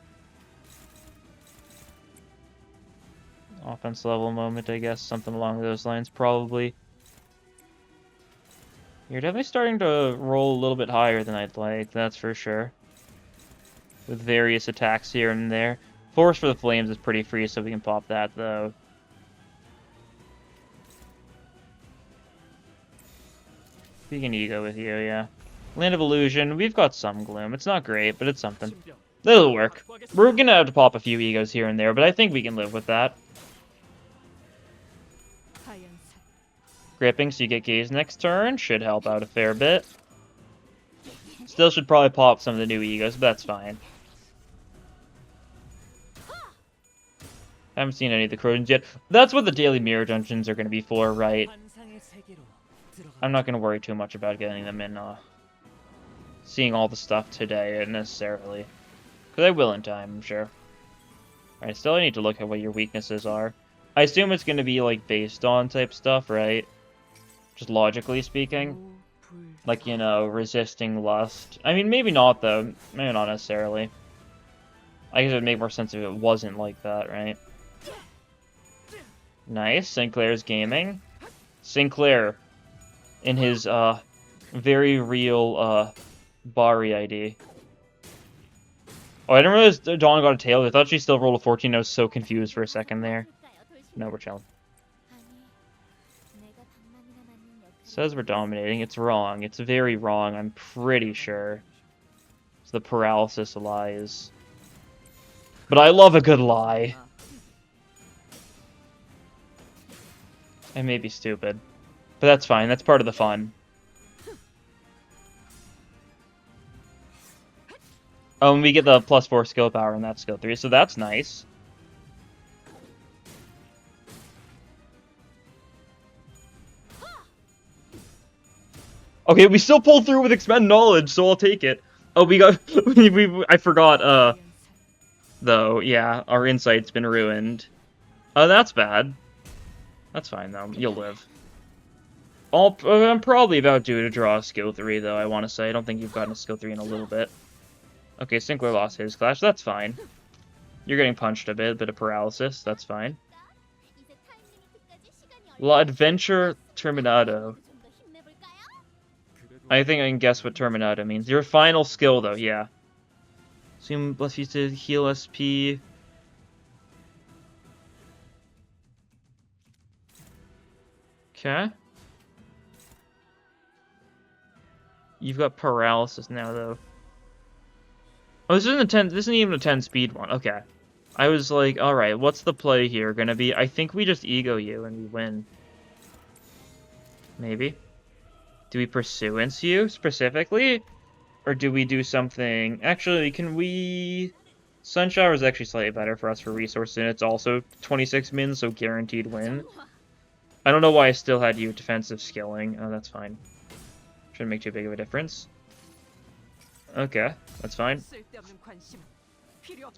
Offense level moment, I guess. Something along those lines, probably. You're definitely starting to roll a little bit higher than I'd like, that's for sure. With various attacks here and there. Force for the Flames is pretty free, so we can pop that, though. Speaking ego with you, yeah. Land of Illusion, we've got some Gloom. It's not great, but it's something. It'll work. We're gonna have to pop a few egos here and there, but I think we can live with that. Gripping, so you get Gaze next turn. Should help out a fair bit. Still should probably pop some of the new egos, but that's fine. Haven't seen any of the Crotons yet. That's what the daily mirror dungeons are going to be for, right? I'm not going to worry too much about getting them in, seeing all the stuff today, necessarily. Because I will in time, I'm sure. Alright, still I need to look at what your weaknesses are. I assume it's going to be, like, based on type stuff, right? Just logically speaking. Like, you know, resisting lust. I mean, maybe not, though. Maybe not necessarily. I guess it would make more sense if it wasn't like that, right? Nice. Sinclair's gaming. Sinclair. In his, very real, Bari ID. Oh, I didn't realize Dawn got a tail. I thought she still rolled a 14. I was so confused for a second there. No, we're chilling. Says we're dominating. It's wrong. It's very wrong, I'm pretty sure. It's the paralysis lies. But I love a good lie. I may be stupid. But that's fine. That's part of the fun. Oh, and we get the +4 skill power in that skill 3, so that's nice. Okay, we still pulled through with expend knowledge, so I'll take it. Oh, we got... I forgot, though, yeah, our insight's been ruined. Oh, that's bad. That's fine, though. You'll live. I'm probably about due to draw a skill 3, though, I want to say. I don't think you've gotten a skill 3 in a little bit. Okay, Sinclair lost his clash. That's fine. You're getting punched a bit of paralysis. That's fine. La Adventure Terminado. I think I can guess what Terminado means. Your final skill, though, yeah. Assume bless you to heal SP. Okay. You've got paralysis now, though. Oh, this isn't even a 10 speed one. Okay. I was like, alright, what's the play here gonna be? I think we just ego you and we win. Maybe. Do we pursuance you, specifically? Or do we do something... Actually, can we... Sunshower is actually slightly better for us for resources, and it's also 26 min, so guaranteed win. I don't know why I still had you defensive skilling. Oh, that's fine. Shouldn't make too big of a difference. Okay, that's fine.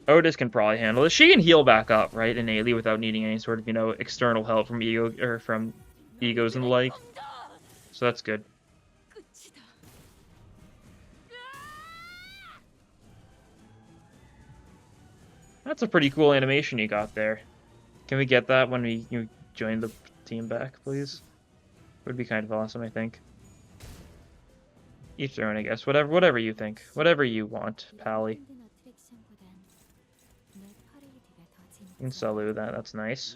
Otis can probably handle it. She can heal back up, right, innately, without needing any sort of, external help from egos and the like. So that's good. That's a pretty cool animation you got there. Can we get that when you join the team back, please? Would be kind of awesome, I think. Each their own, I guess. Whatever you think. Whatever you want, Pally. You can salute that, that's nice.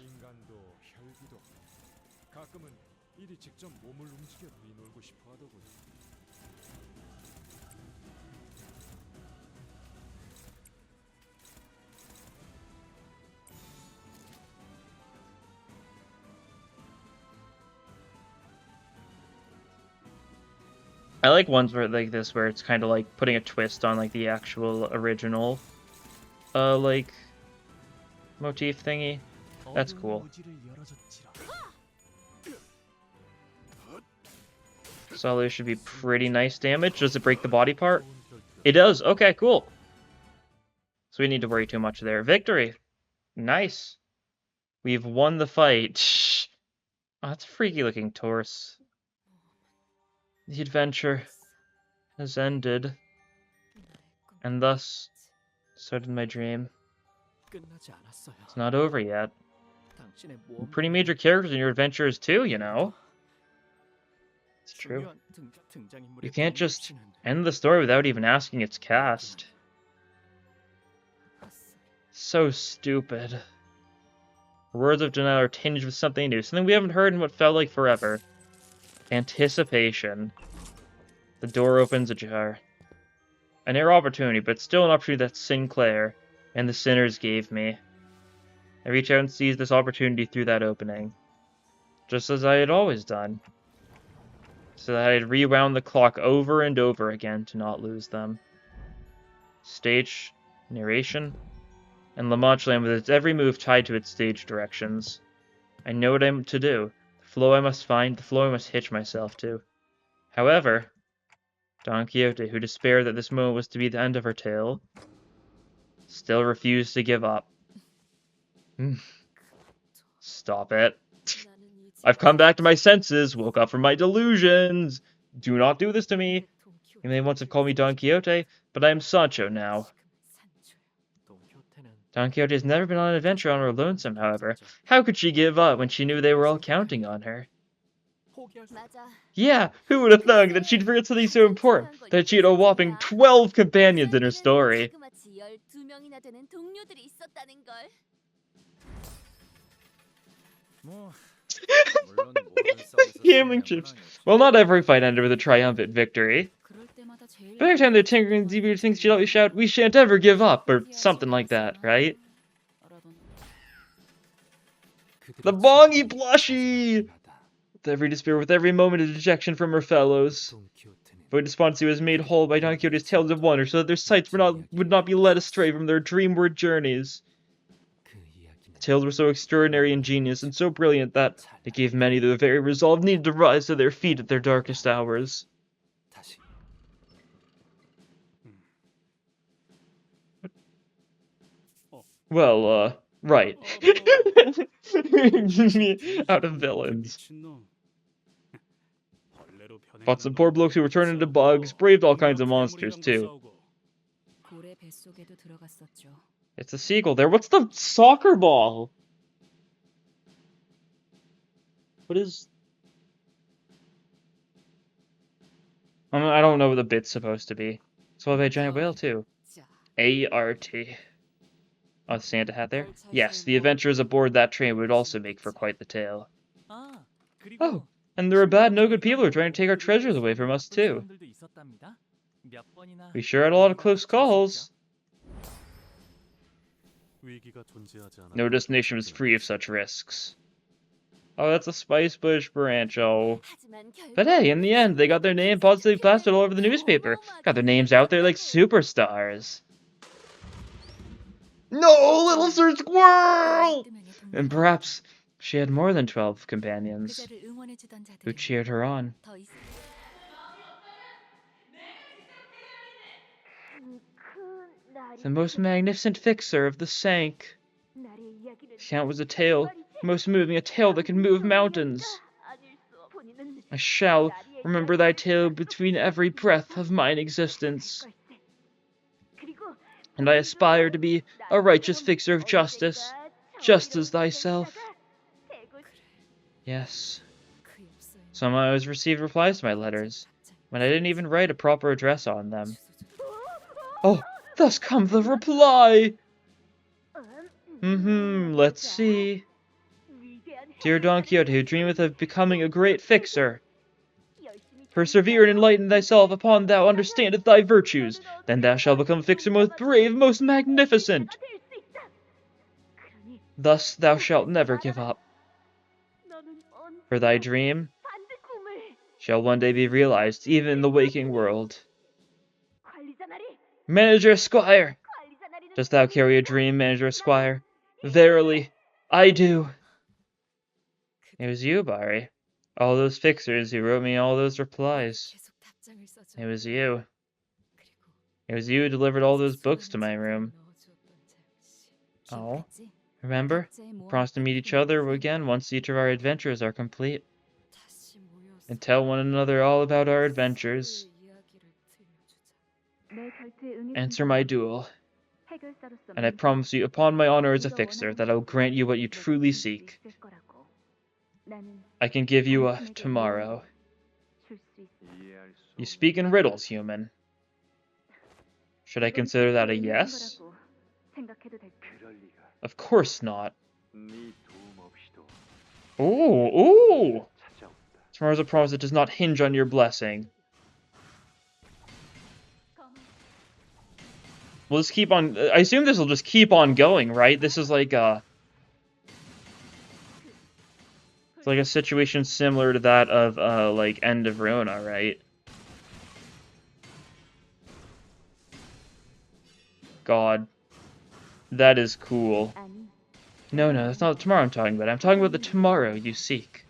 I like ones where like this where it's kind of like putting a twist on like the actual original like motif thingy. That's cool. Salute should be pretty nice damage. Does it break the body part? It does. Okay, cool. So we need to worry too much there. Victory. Nice. We've won the fight. Oh, that's a freaky looking torso. The adventure has ended, and thus, so did my dream. It's not over yet. Pretty major characters in your adventures too, you know. It's true. You can't just end the story without even asking its cast. So stupid. Words of denial are tinged with something new, something we haven't heard in what felt like forever. Anticipation. The door opens ajar. An rare opportunity, but still an opportunity that Sinclair and the sinners gave me. I reach out and seize this opportunity through that opening. Just as I had always done. So that I had rewound the clock over and over again to not lose them. Stage, narration, and Manchaland with its every move tied to its stage directions. I know what I'm to do. The flow I must find, the flow I must hitch myself to. However, Don Quixote, who despaired that this moment was to be the end of her tale, still refused to give up. Stop it. I've come back to my senses, woke up from my delusions. Do not do this to me. You may once have called me Don Quixote, but I am Sancho now. Don Quixote has never been on an adventure on her lonesome, however. How could she give up when she knew they were all counting on her? Yeah, who would have thought that she'd forget something so important, that she had a whopping 12 companions in her story? Gambling chips. Well, not every fight ended with a triumphant victory. But every time they're tinkering, DB thinks she'd always shout, "We shan't ever give up," or something like that, right? The bongy plushie! With every despair, with every moment of dejection from her fellows. But despondency was made whole by Don Quixote's tales of wonder, so that their sights would not be led astray from their dreamward journeys. The tales were so extraordinary and genius, and so brilliant that it gave many the very resolve needed to rise to their feet at their darkest hours. Well, right. Out of villains. Fought some poor blokes who were turned into bugs, braved all kinds of monsters, too. It's a seagull there. What's the soccer ball? What is... I don't know what the bit's supposed to be. Swallowed by a giant whale, too. A-R-T. Oh, the Santa hat there? Yes, the adventurers aboard that train would also make for quite the tale. Oh, and there are bad, no-good people who are trying to take our treasures away from us, too. We sure had a lot of close calls. No destination was free of such risks. Oh, that's a spice bush branch, oh. But hey, in the end, they got their name positively plastered all over the newspaper. Got their names out there like superstars. No, little Sir Squirrel! And perhaps she had more than 12 companions who cheered her on. The most magnificent fixer of the Sank. The account was a tale, most moving, a tale that can move mountains. I shall remember thy tale between every breath of mine existence. And I aspire to be a righteous fixer of justice, just as thyself. Yes. Somehow I always received replies to my letters, when I didn't even write a proper address on them. Oh, thus comes the reply! Let's see. Dear Don Quixote, who dreameth of becoming a great fixer, persevere and enlighten thyself upon thou understandest thy virtues, then thou shalt become a fixer most brave, most magnificent. Thus thou shalt never give up. For thy dream shall one day be realized, even in the waking world. Manager Squire! Dost thou carry a dream, Manager Squire? Verily, I do. It was you, Bari. All those fixers who wrote me all those replies. It was you. It was you who delivered all those books to my room. Oh, remember? We promised to meet each other again once each of our adventures are complete. And tell one another all about our adventures. Answer my duel. And I promise you, upon my honor as a fixer, that I will grant you what you truly seek. I can give you a tomorrow. You speak in riddles, human. Should I consider that a yes? Of course not. Ooh! Tomorrow's a promise that does not hinge on your blessing. We'll just keep on... I assume this will just keep on going, right? This is like a... It's like a situation similar to that of, like, End of Rona, right? God. That is cool. No, that's not the tomorrow I'm talking about. I'm talking about the tomorrow you seek.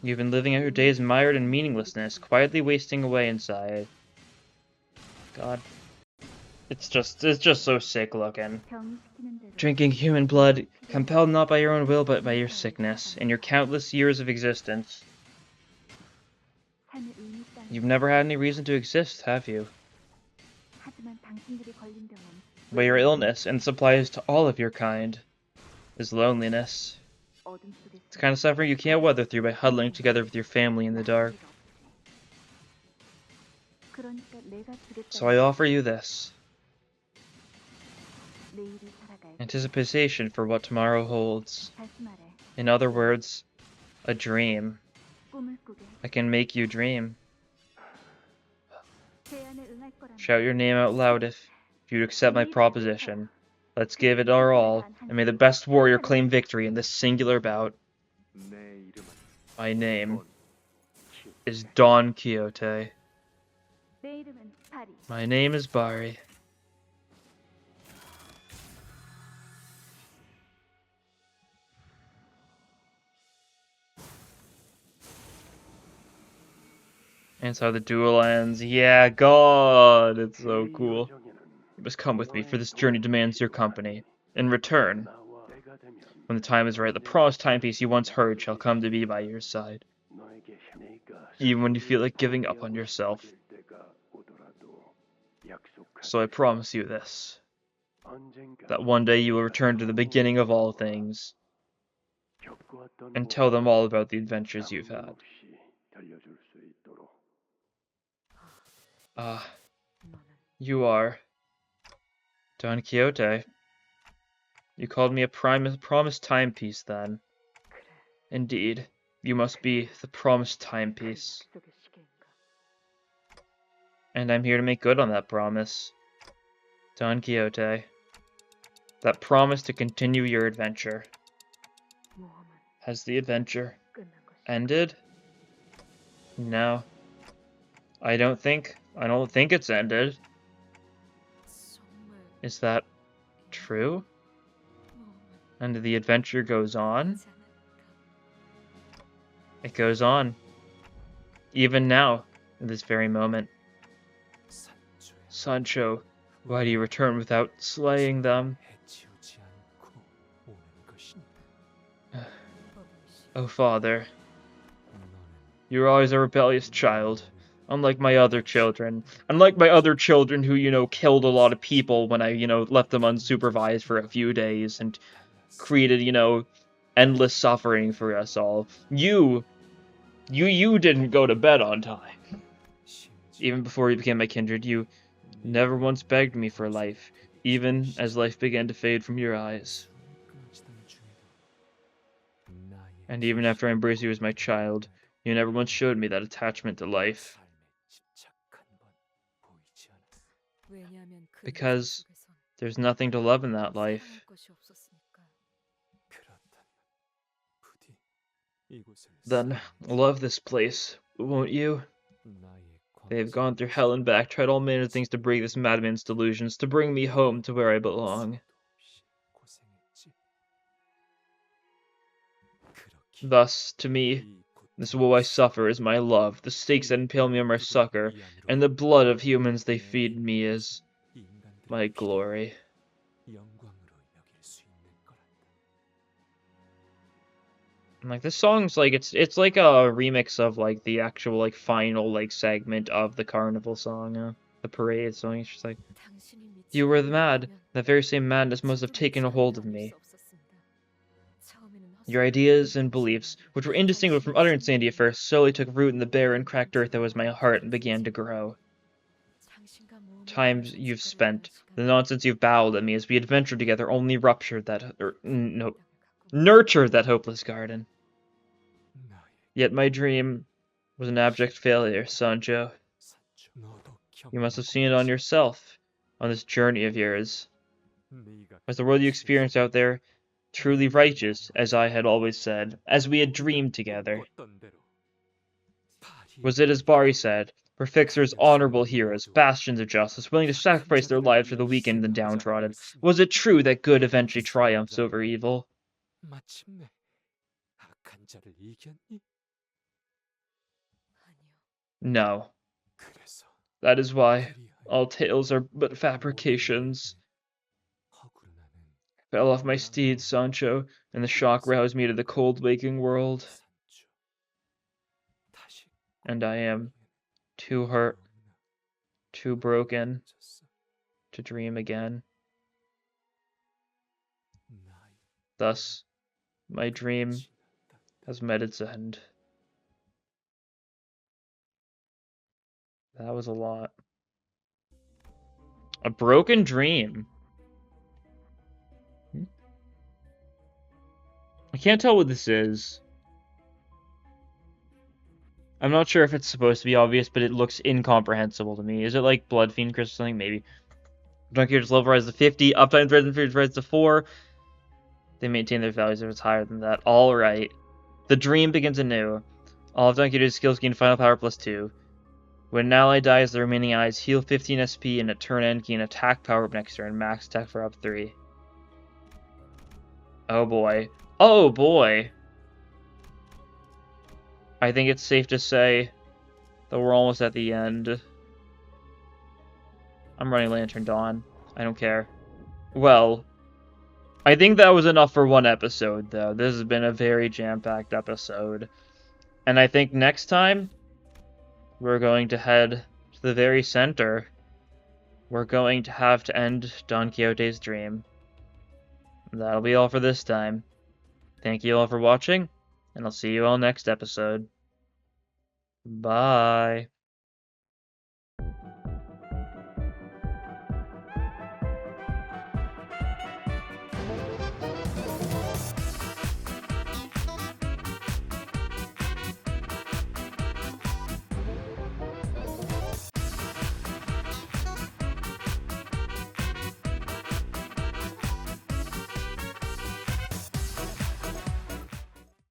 You've been living out your days mired in meaninglessness, quietly wasting away inside. God. It's just so sick looking. Drinking human blood, compelled not by your own will but by your sickness, in your countless years of existence. You've never had any reason to exist, have you? But your illness, and supplies to all of your kind, is loneliness. It's the kind of suffering you can't weather through by huddling together with your family in the dark. So I offer you this. Anticipation for what tomorrow holds. In other words, a dream. I can make you dream. Shout your name out loud if you'd accept my proposition. Let's give it our all, and may the best warrior claim victory in this singular bout. My name is Don Quixote. My name is Bari. And it's how the duel ends. Yeah, God, it's so cool. You must come with me, for this journey demands your company. In return, when the time is right, the promised timepiece you once heard shall come to be by your side. Even when you feel like giving up on yourself. So I promise you this, that one day you will return to the beginning of all things, and tell them all about the adventures you've had. Ah, you are Don Quixote. You called me a promised timepiece then. Indeed, you must be the promised timepiece. And I'm here to make good on that promise. Don Quixote. That promise to continue your adventure. Has the adventure ended? No. I don't think it's ended. Is that true? And the adventure goes on? It goes on. Even now, in this very moment. Sancho, why do you return without slaying them? Oh, father. You were always a rebellious child. Unlike my other children. Unlike my other children who, killed a lot of people when I, left them unsupervised for a few days and created, endless suffering for us all. You didn't go to bed on time. Even before you became my kindred, you never once begged me for life, even as life began to fade from your eyes. And even after I embraced you as my child, you never once showed me that attachment to life. Because there's nothing to love in that life. Then love this place, won't you? They have gone through hell and back, tried all manner of things to break this madman's delusions, to bring me home to where I belong. Thus, to me, this woe I suffer is my love, the stakes that impale me are my succor, and the blood of humans they feed me is my glory. Like, this song's like, it's like a remix of like the actual like final like segment of the carnival song, the parade song. It's just like, you were the mad, that very same madness must have taken a hold of me. Your ideas and beliefs, which were indistinguishable from utter insanity at first, slowly took root in the barren, cracked earth that was my heart and began to grow. Times you've spent, the nonsense you've bowled at me as we adventured together only nurtured that hopeless garden. Yet my dream was an abject failure, Sancho. You must have seen it on yourself, on this journey of yours. Was the world you experienced out there truly righteous, as I had always said, as we had dreamed together? Was it as Bari said, were fixers honorable heroes, bastions of justice, willing to sacrifice their lives for the weak and the downtrodden? Was it true that good eventually triumphs over evil? No. That is why all tales are but fabrications. I fell off my steed, Sancho, and the shock roused me to the cold waking world. And I am too hurt, too broken, to dream again. Thus, my dream has met its end. That was a lot. A broken dream. I can't tell what this is. I'm not sure if it's supposed to be obvious, but it looks incomprehensible to me. Is it like bloodfiend crystal something? Maybe. Junkyard's level rise to 50, uptime threads and fears rise to 4. They maintain their values if it's higher than that. Alright. The dream begins anew. All of Junkyard's skills gain final power plus 2. When an ally dies, the remaining allies heal 15 SP and at turn end gain attack power up next turn, max attack for up 3. Oh boy. Oh boy! I think it's safe to say Though we're almost at the end. I'm running Lantern Dawn. I don't care. Well, I think that was enough for one episode, though. This has been a very jam-packed episode. And I think next time, we're going to head to the very center. We're going to have to end Don Quixote's dream. That'll be all for this time. Thank you all for watching, and I'll see you all next episode. Bye.